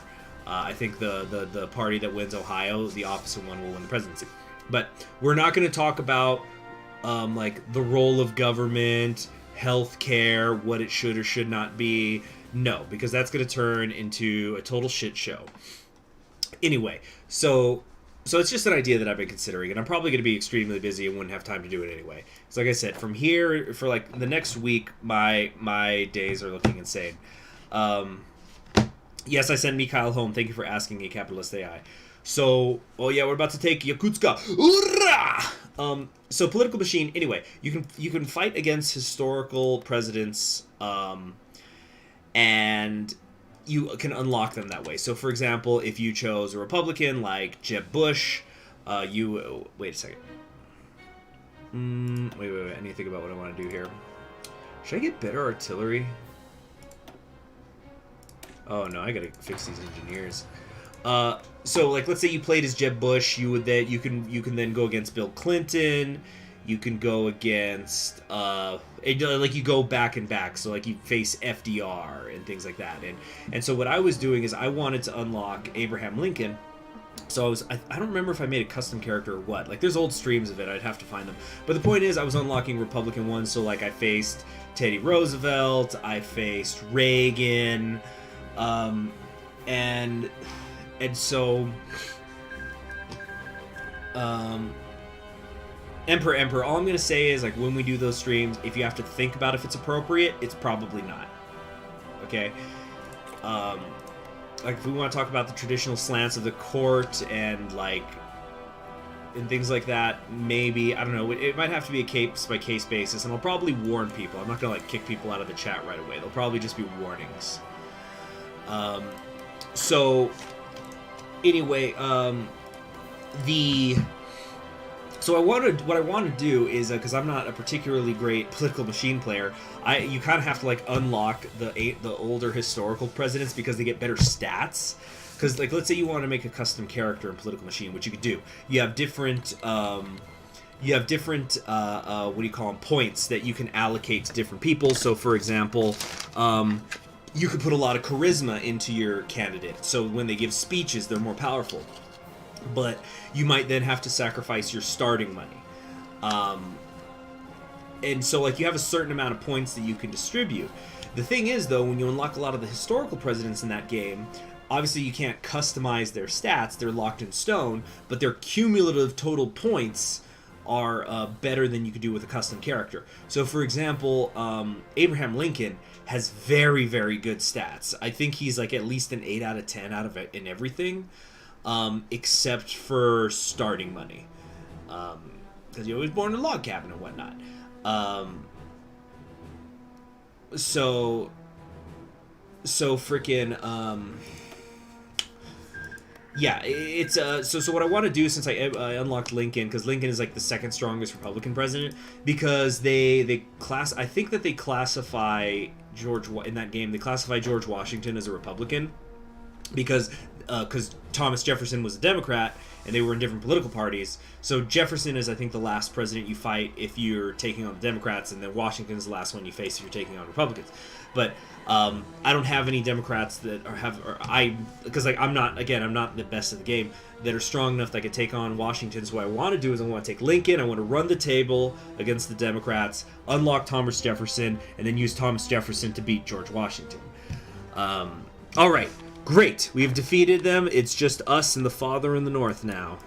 I think the party that wins Ohio, the opposite one, will win the presidency. But we're not going to talk about like the role of government, healthcare, what it should or should not be. No, because that's going to turn into a total shit show. Anyway, so it's just an idea that I've been considering, and I'm probably going to be extremely busy and wouldn't have time to do it anyway. So like I said, from here for like the next week, my days are looking insane. Yes, I sent Mikhail home. Thank you for asking, a capitalist AI. So, oh yeah, we're about to take Yakutsk. Hoorah! So Political Machine. Anyway, you can fight against historical presidents, and you can unlock them that way. So, for example, if you chose a Republican like Jeb Bush, you wait a second. Wait. I need to think about what I want to do here. Should I get better artillery? Oh no, I gotta fix these engineers. So like, let's say you played as Jeb Bush, you can then go against Bill Clinton. You can go against like you go back and back. So like you face FDR and things like that. And so what I was doing is I wanted to unlock Abraham Lincoln. So I don't remember if I made a custom character or what. Like there's old streams of it. I'd have to find them. But the point is I was unlocking Republican ones. So like I faced Teddy Roosevelt. I faced Reagan. And so Emperor, all I'm gonna say is, like, when we do those streams, if you have to think about if it's appropriate, it's probably not. Okay? Like, if we want to talk about the traditional slants of the court and, like, and things like that, maybe, I don't know, it might have to be a case-by-case basis, and I'll probably warn people. I'm not gonna, like, kick people out of the chat right away. They'll probably just be warnings. So anyway, So what I want to do is, because I'm not a particularly great Political Machine player, you kind of have to like unlock the older historical presidents because they get better stats. Because like, let's say you want to make a custom character in Political Machine, which you could do. You have different what do you call them, points that you can allocate to different people. So for example, you could put a lot of charisma into your candidate, so when they give speeches, they're more powerful. But you might then have to sacrifice your starting money. And so, like, you have a certain amount of points that you can distribute. The thing is, though, when you unlock a lot of the historical presidents in that game, obviously you can't customize their stats. They're locked in stone, but their cumulative total points are better than you could do with a custom character. So, for example, Abraham Lincoln has very, very good stats. I think he's like at least an 8 out of 10 out of it in everything, except for starting money, because he was born in a log cabin and whatnot. So freaking yeah, it's so what I want to do, since I unlocked Lincoln, because Lincoln is like the second strongest Republican president, because I think that they classify in that game, they classify George Washington as a Republican because Thomas Jefferson was a Democrat and they were in different political parties. So Jefferson is, I think, the last president you fight if you're taking on the Democrats, and then Washington is the last one you face if you're taking on Republicans. But I don't have any Democrats that I'm not the best at the game, that are strong enough that I could take on Washington. So what I want to do is I want to take Lincoln, I want to run the table against the Democrats, unlock Thomas Jefferson, and then use Thomas Jefferson to beat George Washington. All right. Great, we've defeated them. It's just us and the Father in the North now.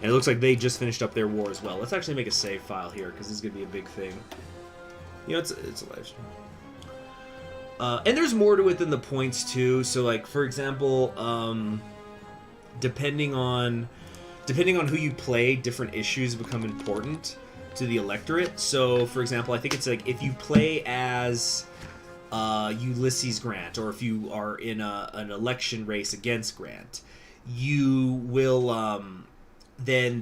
And it looks like they just finished up their war as well. Let's actually make a save file here, because this is going to be a big thing. You know, it's a legend. And there's more to it than the points, too. So, like, for example, depending on who you play, different issues become important to the electorate. So, for example, I think it's like, if you play as Ulysses Grant, or if you are in an election race against Grant, you will then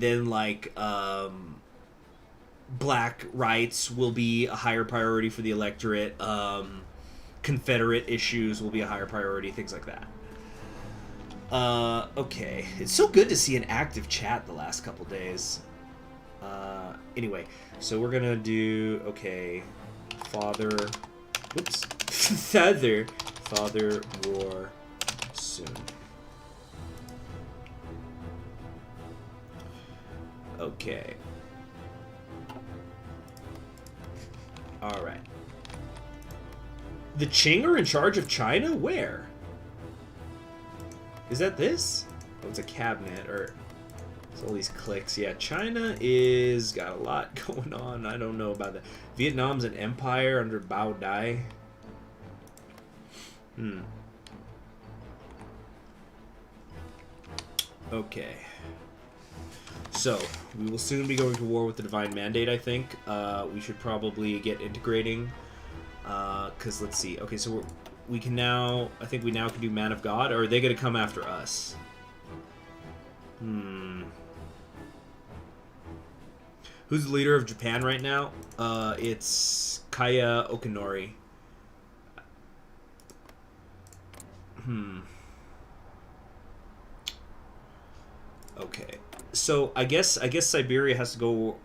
black rights will be a higher priority for the electorate. Confederate issues will be a higher priority, things like that. Okay, it's so good to see an active chat the last couple days. Anyway, so we're gonna do, okay, Father war soon. Okay. Alright. The Qing are in charge of China? Where? Is that this? Oh, it's a cabinet, or it's all these cliques. Yeah, China is got a lot going on. I don't know about that. Vietnam's an empire under Bao Dai. Okay. So, we will soon be going to war with the Divine Mandate, I think. We should probably get integrating. Because, let's see. Okay, so we can now... I think we now can do Man of God, or are they going to come after us? Who's the leader of Japan right now? It's Kaya Okanori. Okay. So I guess Siberia has to go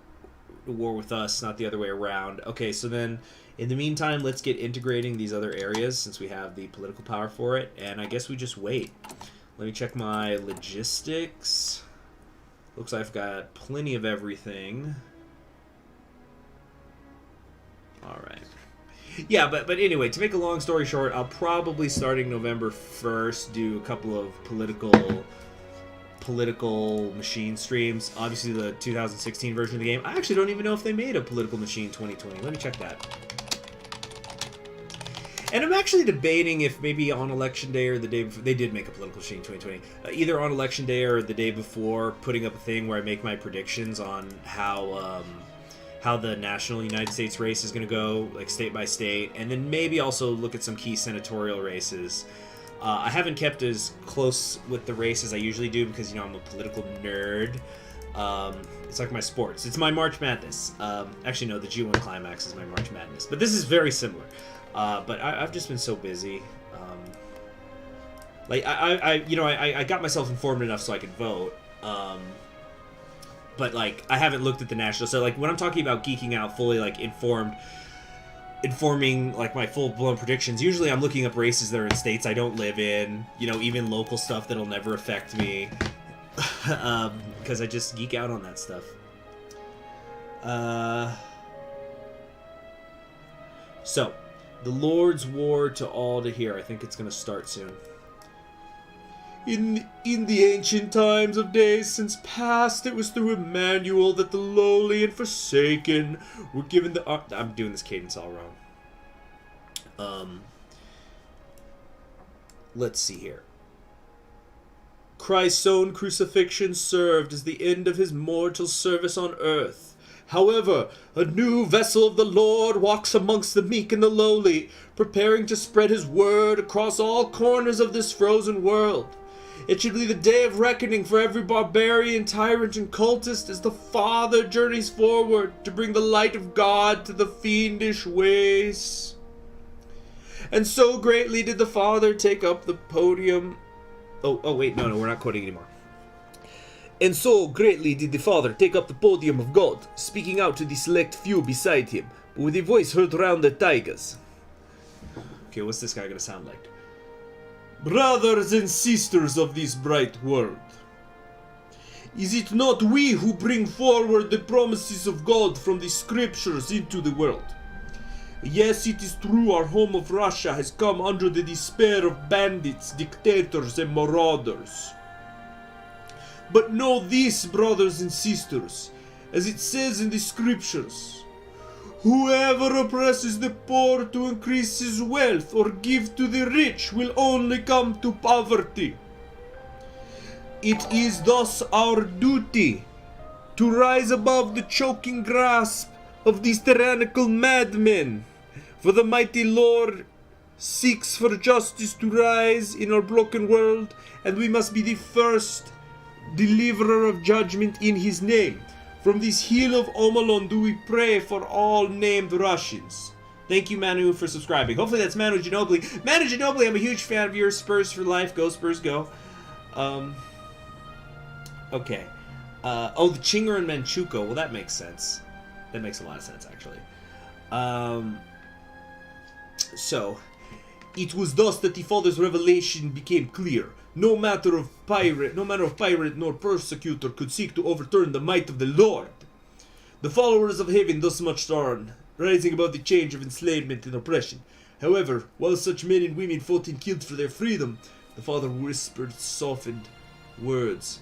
to war with us, not the other way around. Okay, so then in the meantime, let's get integrating these other areas since we have the political power for it, and I guess we just wait. Let me check my logistics. Looks like I've got plenty of everything. Alright. Yeah, but anyway, to make a long story short, I'll probably, starting November 1st, do a couple of political machine streams. Obviously, the 2016 version of the game. I actually don't even know if they made a political machine 2020. Let me check that. And I'm actually debating if maybe on election day or the day before, they did make a political machine 2020. Either on election day or the day before, putting up a thing where I make my predictions on how the national United States race is going to go, like state by state, and then maybe also look at some key senatorial races. I haven't kept as close with the race as I usually do because, you know, I'm a political nerd. It's like my sports. It's my March Madness. Actually, no, the G1 Climax is my March Madness. But this is very similar. But I've just been so busy. Like, I got myself informed enough so I could vote. But, like, I haven't looked at the national. So, like, when I'm talking about geeking out, fully, like, informing like my full-blown predictions, usually I'm looking up races that are in states I don't live in, you know, even local stuff that'll never affect me, because I just geek out on that stuff. So the Lord's War to all to hear. I think it's gonna start soon. In the ancient times of days since past, it was through Emmanuel that the lowly and forsaken were given the... I'm doing this cadence all wrong. Let's see here. Christ's own crucifixion served as the end of his mortal service on earth. However, a new vessel of the Lord walks amongst the meek and the lowly, preparing to spread his word across all corners of this frozen world. It should be the day of reckoning for every barbarian, tyrant, and cultist as the Father journeys forward to bring the light of God to the fiendish ways. And so greatly did the Father take up the podium. Oh wait, no, we're not quoting anymore. And so greatly did the Father take up the podium of God, speaking out to the select few beside him, but with a voice heard round the tigers. Okay, what's this guy gonna sound like? Brothers and sisters of this bright world, is it not we who bring forward the promises of God from the scriptures into the world? Yes, it is true our home of Russia has come under the despair of bandits, dictators, and marauders. But know this, brothers and sisters, as it says in the scriptures, whoever oppresses the poor to increase his wealth or give to the rich will only come to poverty. It is thus our duty to rise above the choking grasp of these tyrannical madmen, for the mighty Lord seeks for justice to rise in our broken world, and we must be the first deliverer of judgment in his name. From this hill of Omalon do we pray for all named Russians. Thank you, Manu, for subscribing. Hopefully that's Manu Ginobili. Manu Ginobili, I'm a huge fan of yours. Spurs for life. Go Spurs, go. Okay. Oh, the Chinger and Manchukuo. Well, that makes sense. That makes a lot of sense, actually. So, it was thus that the Father's revelation became clear. No matter of pirate nor persecutor could seek to overturn the might of the Lord. The followers of heaven thus much on, rising above the change of enslavement and oppression. However, while such men and women fought and killed for their freedom, the Father whispered softened words.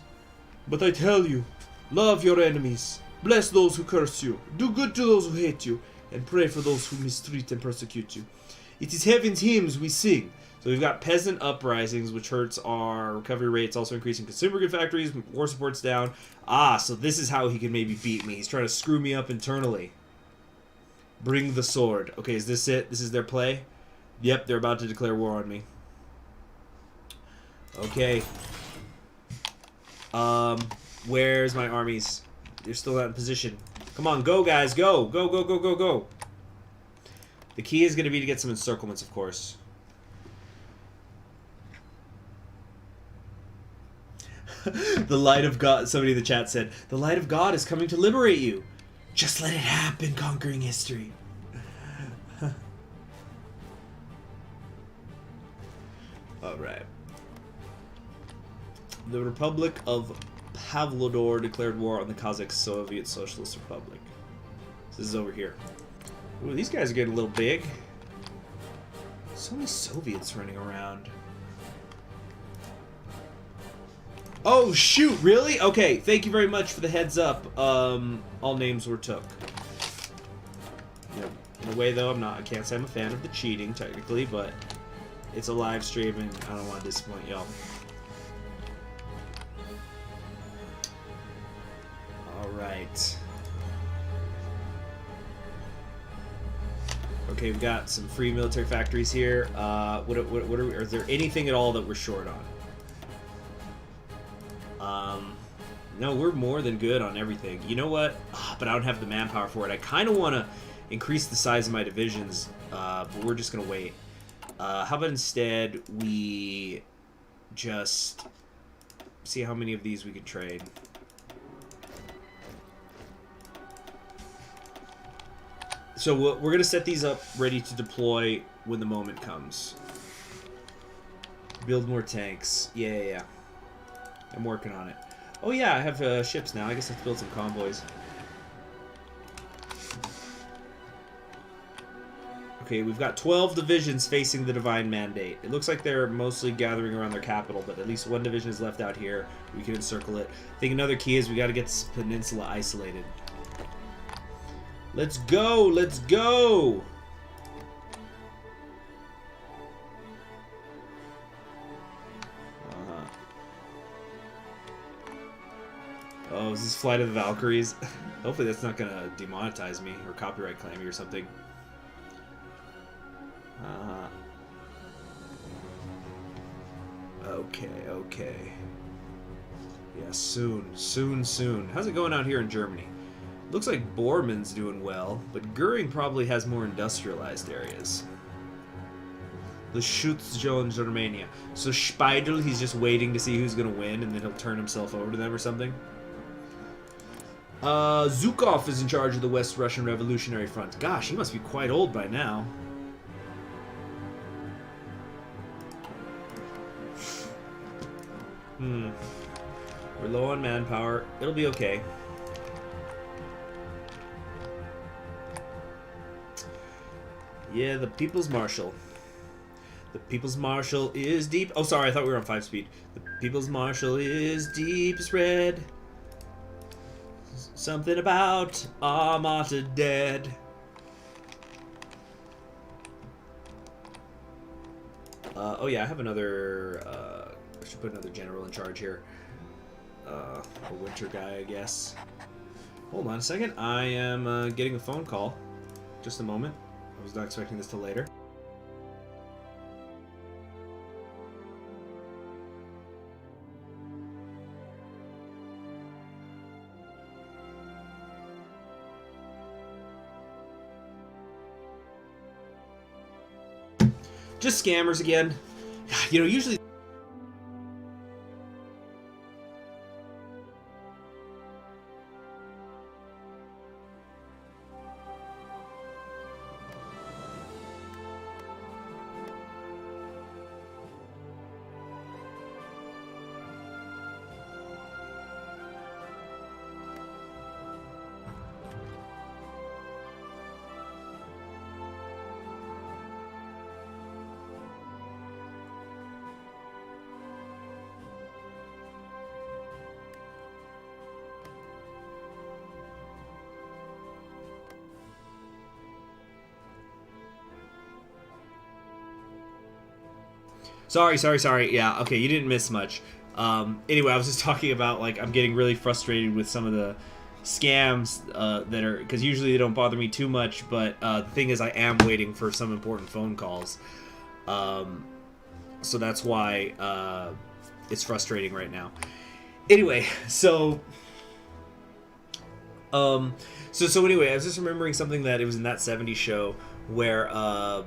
But I tell you, love your enemies, bless those who curse you, do good to those who hate you, and pray for those who mistreat and persecute you. It is heaven's hymns we sing. So we've got peasant uprisings, which hurts our recovery rates, also increasing consumer good factories, war support's down. So this is how he can maybe beat me. He's trying to screw me up internally. Bring the sword. Okay, is this it? This is their play? Yep, they're about to declare war on me. Okay. Where's my armies? They're still not in position. Come on, go guys, go! Go, go, go, go, go! The key is going to be to get some encirclements, of course. The light of God, somebody in the chat said, the light of God is coming to liberate you. Just let it happen, conquering history. Alright. The Republic of Pavlodar declared war on the Kazakh Soviet Socialist Republic. This is over here. Ooh, these guys are getting a little big. So many Soviets running around. Oh, shoot, really? Okay, thank you very much for the heads up. All names were took. Yep. In a way, though, I can't say I'm a fan of the cheating, technically, but it's a live stream, and I don't want to disappoint y'all. Alright. Okay, we've got some free military factories here. What are we, is there anything at all that we're short on? No, we're more than good on everything. You know what? But I don't have the manpower for it. I kind of want to increase the size of my divisions, but we're just going to wait. How about instead we just see how many of these we can trade. So we're going to set these up ready to deploy when the moment comes. Build more tanks. Yeah. I'm working on it. Oh yeah, I have ships now. I guess I have to build some convoys. Okay, we've got 12 divisions facing the Divine Mandate. It looks like they're mostly gathering around their capital, but at least one division is left out here. We can encircle it. I think another key is we got to get this peninsula isolated. Let's go! Let's go! Oh, is this Flight of the Valkyries? Hopefully that's not gonna demonetize me or copyright claim me or something. Okay. Yeah, soon. How's it going out here in Germany? Looks like Bormann's doing well, but Goering probably has more industrialized areas. The Schutzzonen in Romania. So Speidel, he's just waiting to see who's going to win, and then he'll turn himself over to them or something. Zhukov is in charge of the West Russian Revolutionary Front. Gosh, he must be quite old by now. We're low on manpower. It'll be okay. Yeah, the People's Marshal. The People's Marshal is deep... Oh, sorry, I thought we were on 5 speed. The People's Marshal is deep as red. Something about Armata dead. Oh yeah, I have another... I should put another general in charge here. A winter guy, I guess. Hold on a second. I am getting a phone call. Just a moment. I was not expecting this till later. Just scammers again. You know, usually... Sorry. Yeah, okay, you didn't miss much. Anyway, I was just talking about, like, I'm getting really frustrated with some of the scams that are... Because usually they don't bother me too much, but the thing is I am waiting for some important phone calls. So that's why it's frustrating right now. Anyway, so anyway, I was just remembering something that it was in that 70s show where...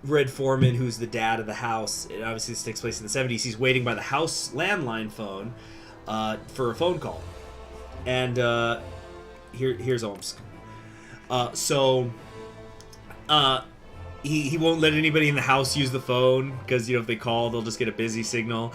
Red Foreman, who's the dad of the house, and obviously this takes place in the 70s, he's waiting by the house landline phone for a phone call. And here's Omsk. He won't let anybody in the house use the phone, because, you know, if they call, they'll just get a busy signal.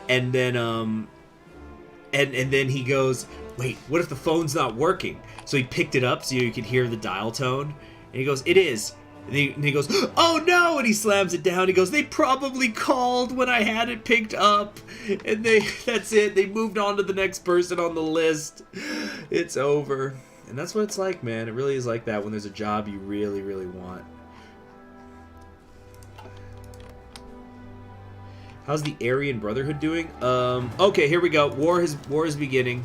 And then and then he goes, wait, what if the phone's not working? So he picked it up so you could hear the dial tone. And he goes, it is. And he goes, oh no! And he slams it down. He goes, they probably called when I had it picked up. And that's it. They moved on to the next person on the list. It's over. And that's what it's like, man. It really is like that when there's a job you really, really want. How's the Aryan Brotherhood doing? Okay, here we go. War is beginning.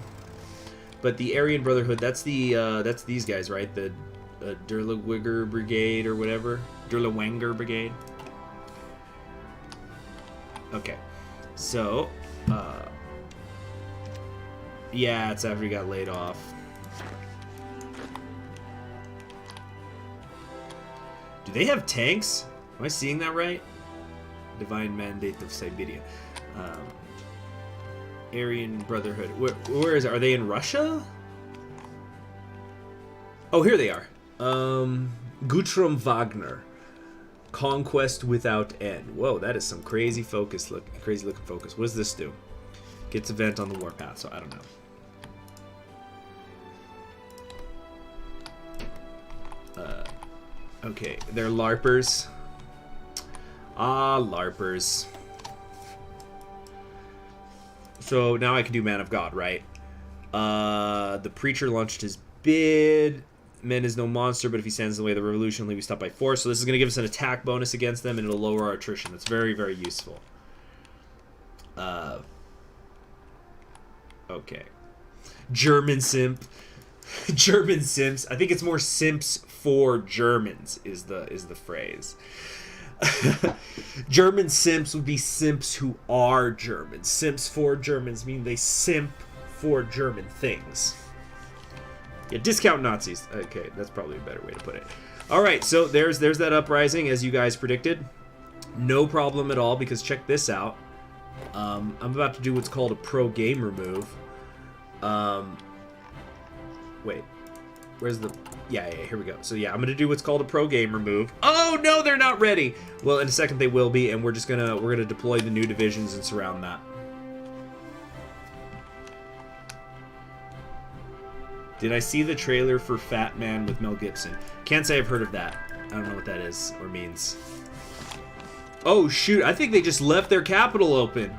But the Aryan Brotherhood, that's these guys, right? The Derlewiger Brigade or whatever. Derlewanger Brigade. Okay. So, yeah, it's after he got laid off. Do they have tanks? Am I seeing that right? Divine Mandate of Siberia. Aryan Brotherhood. Where is it? Are they in Russia? Oh, here they are. Guttrum Wagner. Conquest without end. Whoa, that is some crazy looking focus. What does this do? Gets event on the warpath, so I don't know. Okay, they're LARPers. Ah, LARPers. So now I can do Man of God, right? The Preacher launched his bid. Men is no monster, but if he stands in the way of the revolution, he'll be stopped by force. So this is going to give us an attack bonus against them, and it'll lower our attrition. That's very, very useful. Okay. German simp. German simps. I think it's more simps for Germans is the phrase. German simps would be simps who are German. Simps for Germans mean they simp for German things. Yeah, discount Nazis. Okay, that's probably a better way to put it. All right, so there's that uprising as you guys predicted. No problem at all, because check this out. I'm about to do what's called a pro gamer move. Wait, where's the... Yeah, here we go. So yeah, I'm going to do what's called a pro gamer move. Oh, no, they're not ready. Well, in a second they will be, and we're gonna deploy the new divisions and surround that. Did I see the trailer for Fat Man with Mel Gibson? Can't say I've heard of that. I don't know what that is or means. Oh, shoot. I think they just left their capital open.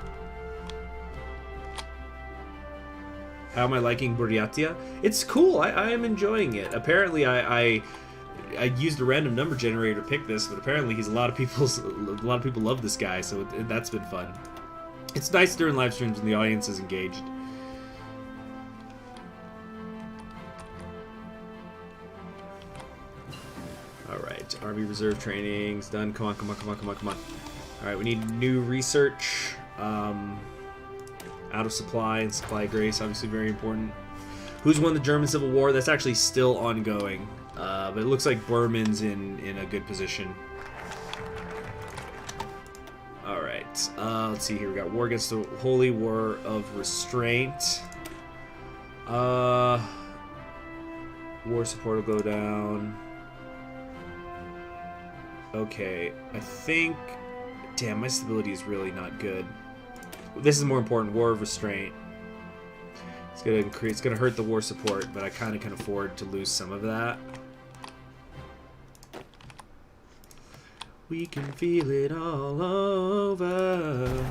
How am I liking Buryatia? It's cool. I am enjoying it. Apparently, I used a random number generator to pick this, but apparently a lot of people love this guy, so that's been fun. It's nice during live streams when the audience is engaged. Alright, Army Reserve training's done. Come on, come on, come on, come on, come on. Alright, we need new research. Out of supply and supply grace, obviously very important. Who's won the German Civil War? That's actually still ongoing. But it looks like Berman's in a good position. Alright, let's see here. We got War Against the Holy War of Restraint. War support will go down. Okay, I think... Damn, my stability is really not good. This is more important. War of Restraint. It's gonna hurt the war support, but I kind of can afford to lose some of that. We can feel it all over.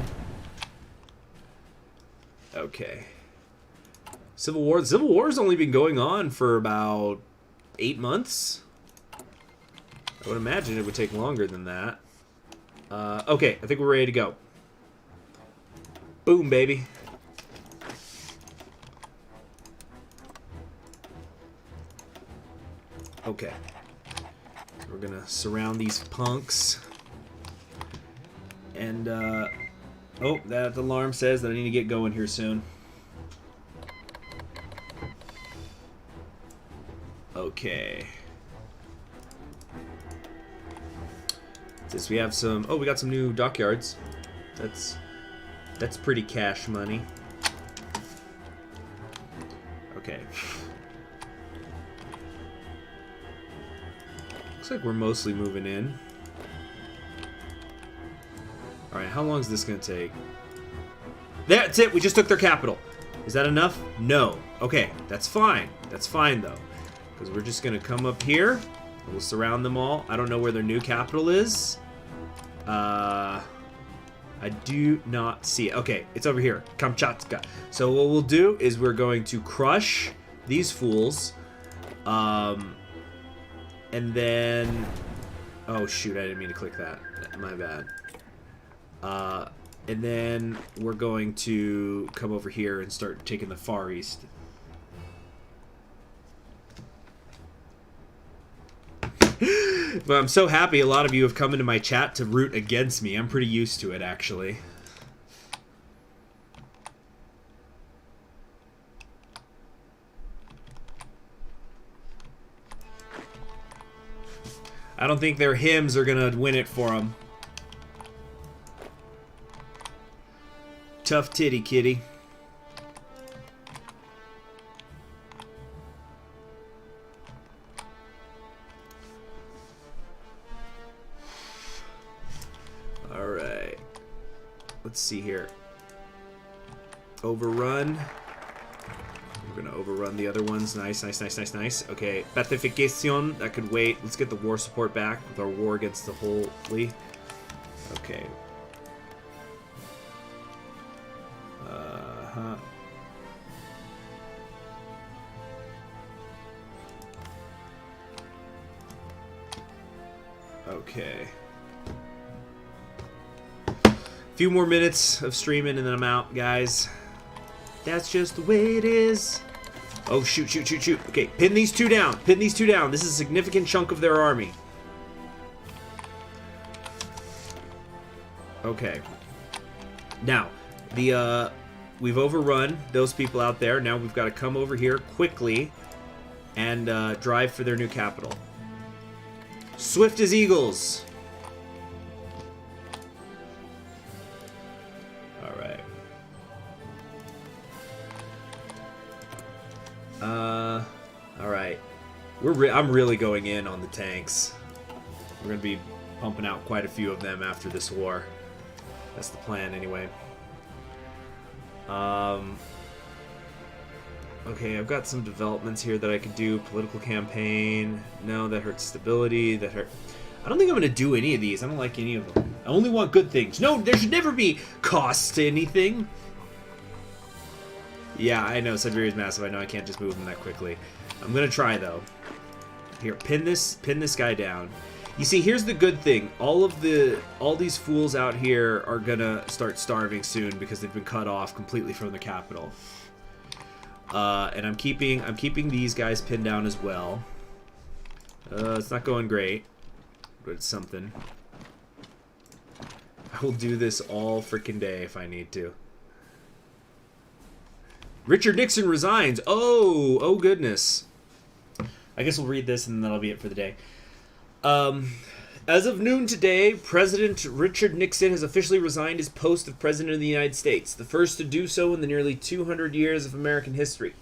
Okay. Civil War. The Civil War's only been going on for about 8 months. I would imagine it would take longer than that. Okay, I think we're ready to go. Boom, baby. Okay. We're gonna surround these punks. And, oh, that alarm says that I need to get going here soon. Okay. Since we have some... Oh, we got some new dockyards. That's pretty cash money. Okay. Looks like we're mostly moving in. Alright, how long is this going to take? That's it! We just took their capital. Is that enough? No. Okay, that's fine. That's fine, though. Because we're just going to come up here. We'll surround them all. I don't know where their new capital is. I do not see it. Okay, it's over here. Kamchatka. So what we'll do is we're going to crush these fools. And then... Oh, shoot. I didn't mean to click that. My bad. And then we're going to come over here and start taking the Far East. But I'm so happy a lot of you have come into my chat to root against me. I'm pretty used to it, actually. I don't think their hymns are gonna win it for them. Tough titty, kitty. Alright. Let's see here. Overrun. We're gonna overrun the other ones. Nice, nice, nice, nice, nice. Okay, Pacification. That could wait. Let's get the war support back with our war against the Holy. Okay. Okay. Few more minutes of streaming and then I'm out, guys. That's just the way it is. Oh, shoot, shoot, shoot, shoot. Okay, pin these two down. Pin these two down. This is a significant chunk of their army. Okay. Now, we've overrun those people out there. Now we've got to come over here quickly and drive for their new capital. Swift as eagles. All right. All right. I'm really going in on the tanks. We're gonna be pumping out quite a few of them after this war. That's the plan, anyway. Okay, I've got some developments here that I could do. Political campaign. No, that hurts stability. That hurt. I don't think I'm going to do any of these. I don't like any of them. I only want good things. No, there should never be costs to anything. Yeah, I know. Siberia's massive. I know I can't just move them that quickly. I'm going to try, though. Here, pin this guy down. You see, here's the good thing. All these fools out here are going to start starving soon because they've been cut off completely from the capital. And I'm keeping these guys pinned down as well. It's not going great, but it's something. I will do this all freaking day if I need to. Richard Nixon resigns. Oh goodness. I guess we'll read this and that'll be it for the day. As of noon today, President Richard Nixon has officially resigned his post of President of the United States, the first to do so in the nearly 200 years of American history.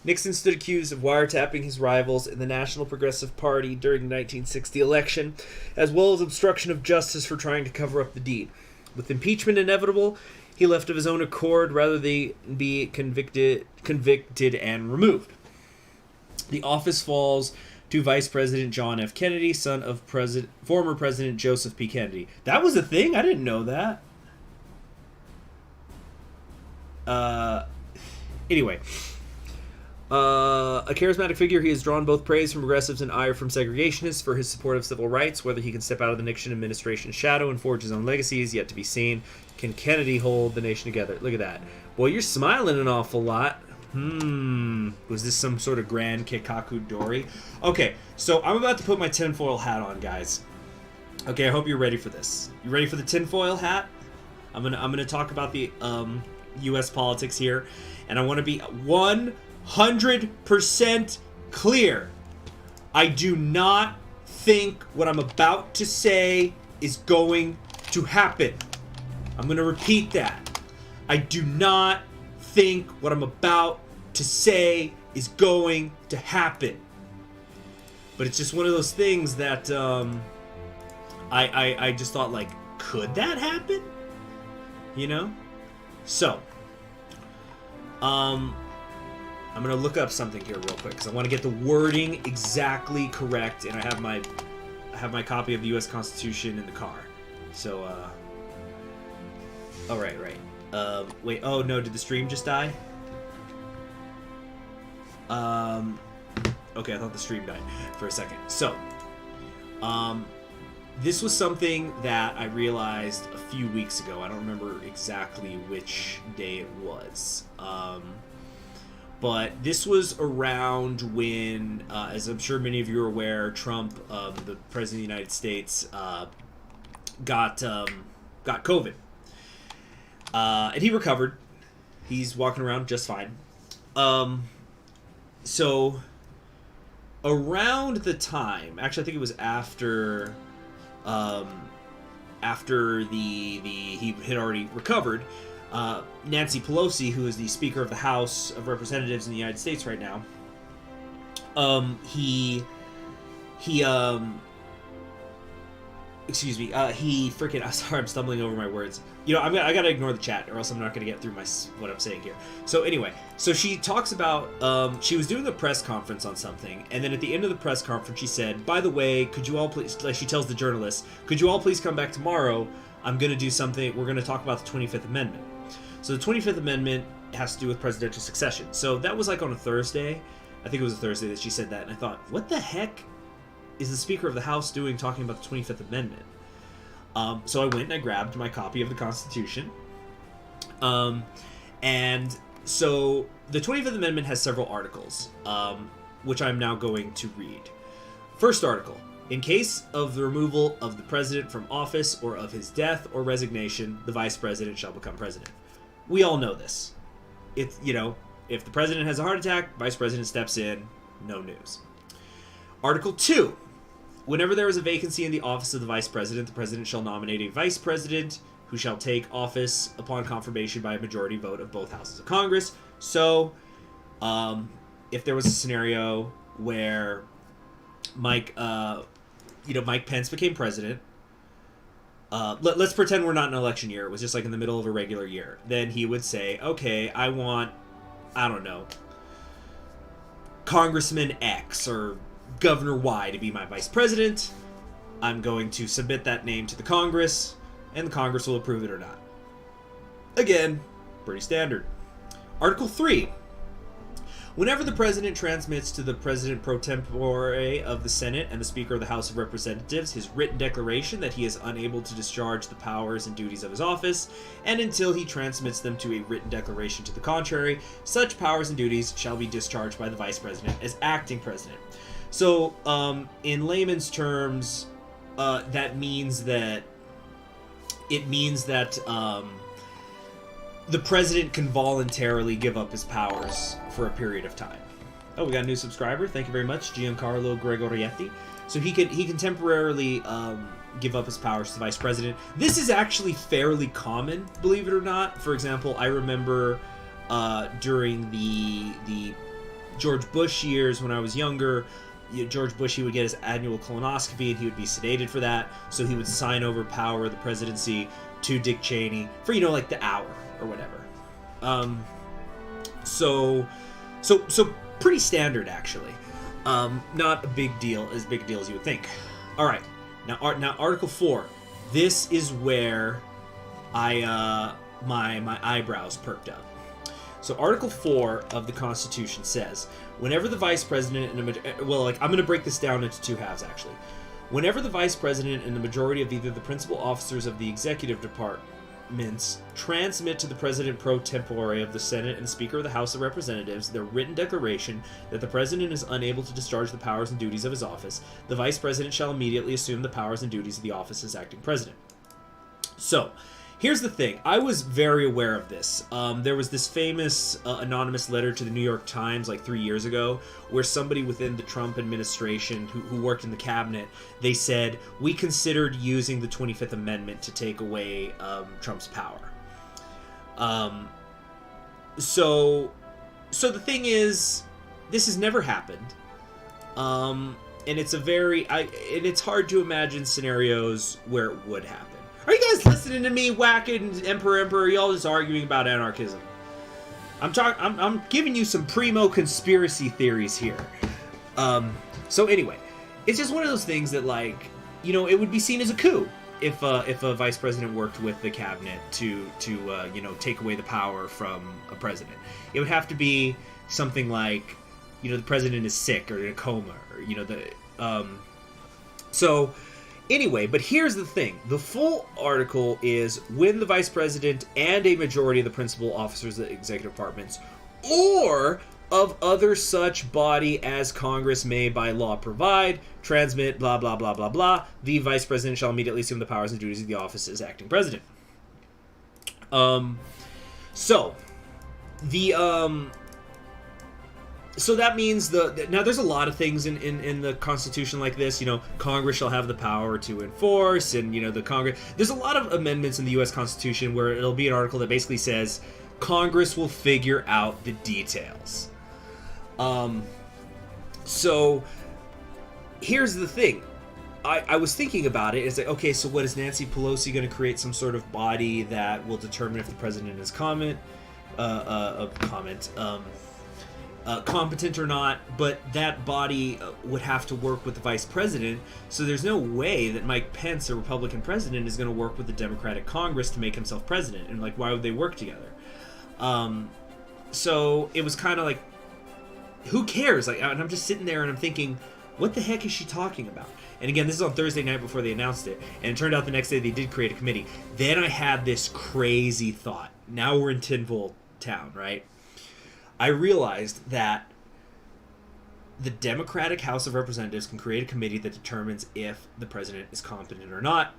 Nixon stood accused of wiretapping his rivals in the National Progressive Party during the 1960 election, as well as obstruction of justice for trying to cover up the deed. With impeachment inevitable, he left of his own accord rather than be convicted and removed. The office falls to Vice President John F. Kennedy, son of former President Joseph P. Kennedy. That was a thing? I didn't know that. Anyway. A charismatic figure, he has drawn both praise from progressives and ire from segregationists for his support of civil rights. Whether he can step out of the Nixon administration's shadow and forge his own legacy is yet to be seen. Can Kennedy hold the nation together? Look at that. Boy, you're smiling an awful lot. Was this some sort of grand Kikaku Dory? Okay, so I'm about to put my tinfoil hat on, guys. Okay, I hope you're ready for this. You ready for the tinfoil hat? I'm gonna talk about the U.S. politics here, and I want to be 100% clear. I do not think what I'm about to say is going to happen. I'm gonna repeat that. I do not think what I'm about to say is going to happen. But it's just one of those things that I just thought, like, could that happen? You know? So, I'm gonna look up something here real quick because I want to get the wording exactly correct, and I have my copy of the U.S. Constitution in the car. So, oh, right. Wait, oh no, did the stream just die? Okay, I thought the stream died for a second. So, this was something that I realized a few weeks ago. I don't remember exactly which day it was. But this was around when, as I'm sure many of you are aware, Trump, the President of the United States, got COVID. And he recovered. He's walking around just fine. So around the time, actually I think it was after he had already recovered, Nancy Pelosi, who is the Speaker of the House of Representatives in the United States right now, he freaking, sorry, I'm stumbling over my words. You know, I gotta ignore the chat, or else I'm not gonna get through what I'm saying here. So anyway, so she talks about, she was doing a press conference on something, and then at the end of the press conference, she said, by the way, could you all please, like she tells the journalists, could you all please come back tomorrow? I'm gonna do something, we're gonna talk about the 25th Amendment. So the 25th Amendment has to do with presidential succession. So that was like on a Thursday. I think it was a Thursday that she said that, and I thought, what the heck is the Speaker of the House doing talking about the 25th Amendment? So I went and I grabbed my copy of the Constitution. And so the 25th Amendment has several articles, which I'm now going to read. First article, In case of the removal of the president from office or of his death or resignation, the vice president shall become president. We all know this. It's, you know, if the president has a heart attack, vice president steps in, no news. Article 2. Whenever there is a vacancy in the office of the vice president, the president shall nominate a vice president who shall take office upon confirmation by a majority vote of both houses of Congress. So, if there was a scenario where Mike Pence became president, let's pretend we're not in an election year, it was just like in the middle of a regular year, then he would say, okay, I want, I don't know, Congressman X or Governor Y to be my vice president. I'm going to submit that name to the Congress, and the Congress will approve it or not. Again, pretty standard. Article 3. Whenever the President transmits to the President pro tempore of the Senate and the Speaker of the House of Representatives his written declaration that he is unable to discharge the powers and duties of his office, and until he transmits them to a written declaration to the contrary, such powers and duties shall be discharged by the Vice President as acting President. So, in layman's terms, that means that the president can voluntarily give up his powers for a period of time. Oh, we got a new subscriber. Thank you very much, Giancarlo Gregorietti. So he can temporarily give up his powers to the vice president. This is actually fairly common, believe it or not. For example, I remember during the George Bush years when I was younger, George Bush, he would get his annual colonoscopy and he would be sedated for that. So he would sign over power of the presidency to Dick Cheney for, you know, like the hour or whatever. So pretty standard, actually. Not a big deal, as big a deal as you would think. All right, now Article 4. This is where my eyebrows perked up. So Article 4 of the Constitution says, whenever the Vice President and I'm going to break this down into two halves, actually. Whenever the Vice President and the majority of either the principal officers of the executive departments transmit to the President pro tempore of the Senate and the Speaker of the House of Representatives their written declaration that the President is unable to discharge the powers and duties of his office, the Vice President shall immediately assume the powers and duties of the office as acting President. So, here's the thing. I was very aware of this. There was this famous anonymous letter to the New York Times like 3 years ago where somebody within the Trump administration who worked in the cabinet, they said, we considered using the 25th Amendment to take away Trump's power. So the thing is, this has never happened. And it's hard to imagine scenarios where it would happen. Are you guys listening to me whacking Emperor? Y'all just arguing about anarchism. I'm giving you some primo conspiracy theories here. So anyway, it's just one of those things that, like, you know, it would be seen as a coup if a vice president worked with the cabinet to take away the power from a president. It would have to be something like, you know, the president is sick or in a coma, or, you know, so. Anyway, but here's the thing. The full article is when the vice president and a majority of the principal officers of the executive departments or of other such body as Congress may by law provide, transmit, blah, blah, blah, blah, blah, the vice president shall immediately assume the powers and duties of the office as acting president. So that means now there's a lot of things in the Constitution like this. You know, Congress shall have the power to enforce, and, you know, there's a lot of amendments in the U.S. Constitution where it'll be an article that basically says Congress will figure out the details. So here's the thing. I was thinking about it. It's like, okay, so what is Nancy Pelosi going to create some sort of body that will determine if the president is competent or not, but that body would have to work with the vice president, so there's no way that Mike Pence, a Republican president, is going to work with the Democratic Congress to make himself president, and, like, why would they work together? So it was kind of like, who cares? Like, and I'm just sitting there and I'm thinking, what the heck is she talking about? And again, this is on Thursday night before they announced it, and it turned out the next day they did create a committee. Then I had this crazy thought. Now we're in tinfoil town, right? I realized that the Democratic House of Representatives can create a committee that determines if the president is competent or not.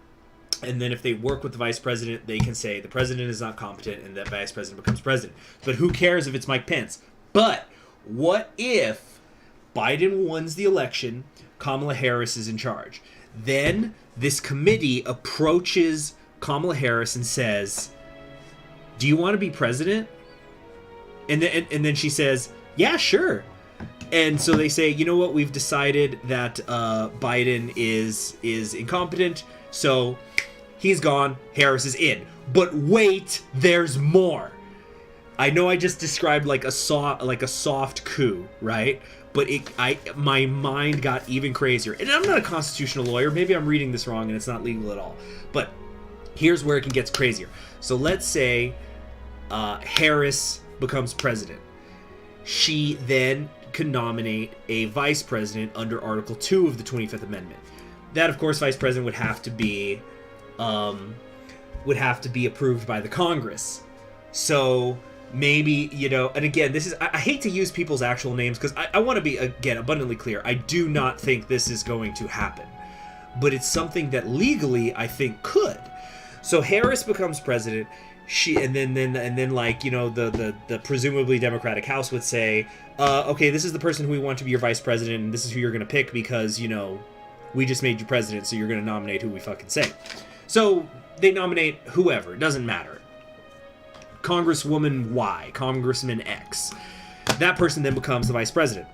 And then if they work with the vice president, they can say the president is not competent and that vice president becomes president. But who cares if it's Mike Pence? But what if Biden wins the election, Kamala Harris is in charge? Then this committee approaches Kamala Harris and says, do you want to be president? And then she says, yeah, sure. And so they say, you know what, we've decided that Biden is incompetent, so he's gone, Harris is in. But wait, there's more. I know I just described like a soft coup, right? But my mind got even crazier. And I'm not a constitutional lawyer. Maybe I'm reading this wrong and it's not legal at all. But here's where it gets crazier. So let's say Harris becomes president. She then can nominate a vice president under Article 2 of the 25th Amendment. That, of course, vice president would have to be approved by the Congress. So maybe, and again, this is, I hate to use people's actual names because I want to be, again, abundantly clear. I do not think this is going to happen. But it's something that legally I think could. So Harris becomes president. And then like, the presumably Democratic House would say, okay, this is the person who we want to be your vice president, and this is who you're going to pick because, we just made you president, so you're going to nominate who we fucking say. So they nominate whoever. It doesn't matter. Congresswoman Y, Congressman X. That person then becomes the vice president.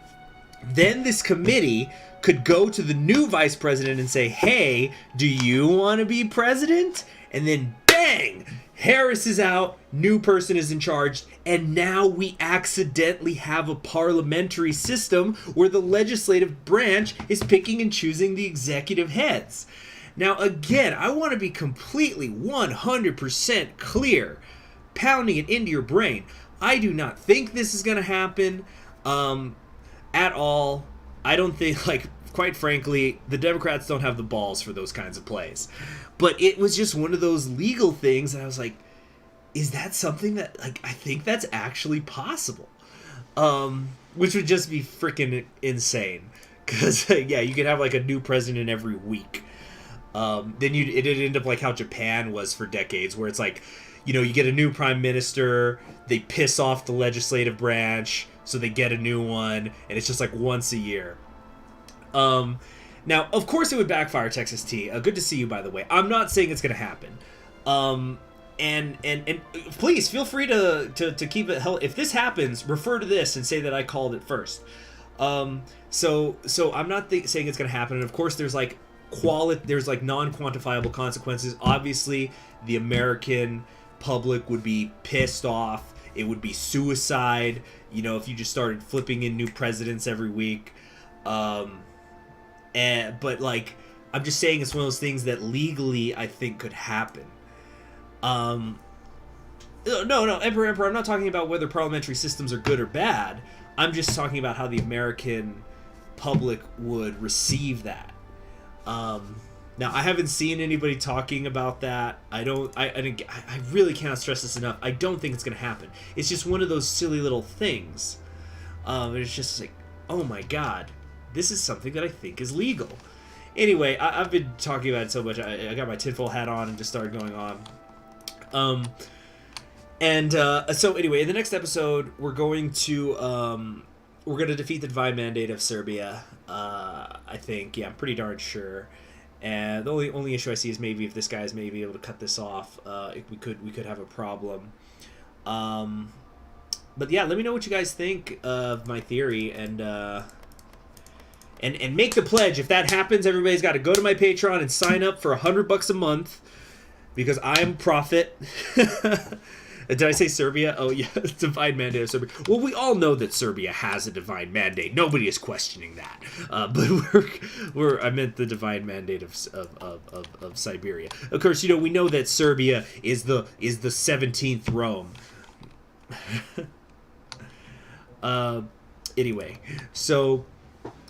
Then this committee could go to the new vice president and say, hey, do you want to be president? And then bang! Harris is out, new person is in charge, and now we accidentally have a parliamentary system where the legislative branch is picking and choosing the executive heads. Now, again, I want to be completely 100% clear, pounding it into your brain. I do not think this is going to happen at all. I don't think, quite frankly, the Democrats don't have the balls for those kinds of plays. But it was just one of those legal things, and I was like, is that something that, I think that's actually possible? Which would just be freaking insane. Because, yeah, you could have, a new president every week. Then it'd end up like how Japan was for decades, where it's you get a new prime minister, they piss off the legislative branch, so they get a new one, and it's just once a year. Now, of course it would backfire, Texas T. Good to see you, by the way. I'm not saying it's going to happen. And please feel free to keep it. If this happens, refer to this and say that I called it first. So I'm not saying it's going to happen. And of course, there's non-quantifiable consequences. Obviously, the American public would be pissed off. It would be suicide. If you just started flipping in new presidents every week. But I'm just saying it's one of those things that legally I think could happen. No, Emperor, I'm not talking about whether parliamentary systems are good or bad. I'm just talking about how the American public would receive that. Now, I haven't seen anybody talking about that. I really cannot stress this enough. I don't think it's going to happen. It's just one of those silly little things. It's just oh my god. This is something that I think is legal. Anyway, I've been talking about it so much. I got my tinfoil hat on and just started going on. So anyway, in the next episode, we're going to defeat the divine mandate of Serbia. I think, yeah, I'm pretty darn sure. And the only issue I see is maybe if this guy's maybe able to cut this off, we could have a problem. But yeah, let me know what you guys think of my theory and make the pledge. If that happens, everybody's got to go to my Patreon and sign up for $100 a month because I'm profit. Did I say Serbia? Oh yeah, divine mandate of Serbia. Well, we all know that Serbia has a divine mandate. Nobody is questioning that. But I meant the divine mandate of Siberia. Of course, we know that Serbia is the 17th Rome. Anyway, so.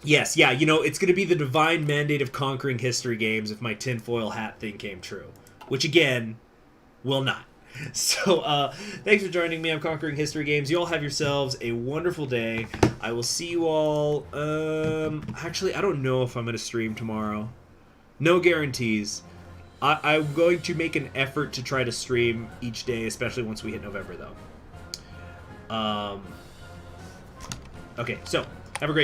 Yes, yeah, it's going to be the divine mandate of conquering history games if my tinfoil hat thing came true. Which, again, will not. So, thanks for joining me. I'm Conquering History Games. You all have yourselves a wonderful day. I will see you all. Actually, I don't know if I'm going to stream tomorrow. No guarantees. I'm going to make an effort to try to stream each day, especially once we hit November, though. Okay, so have a great day.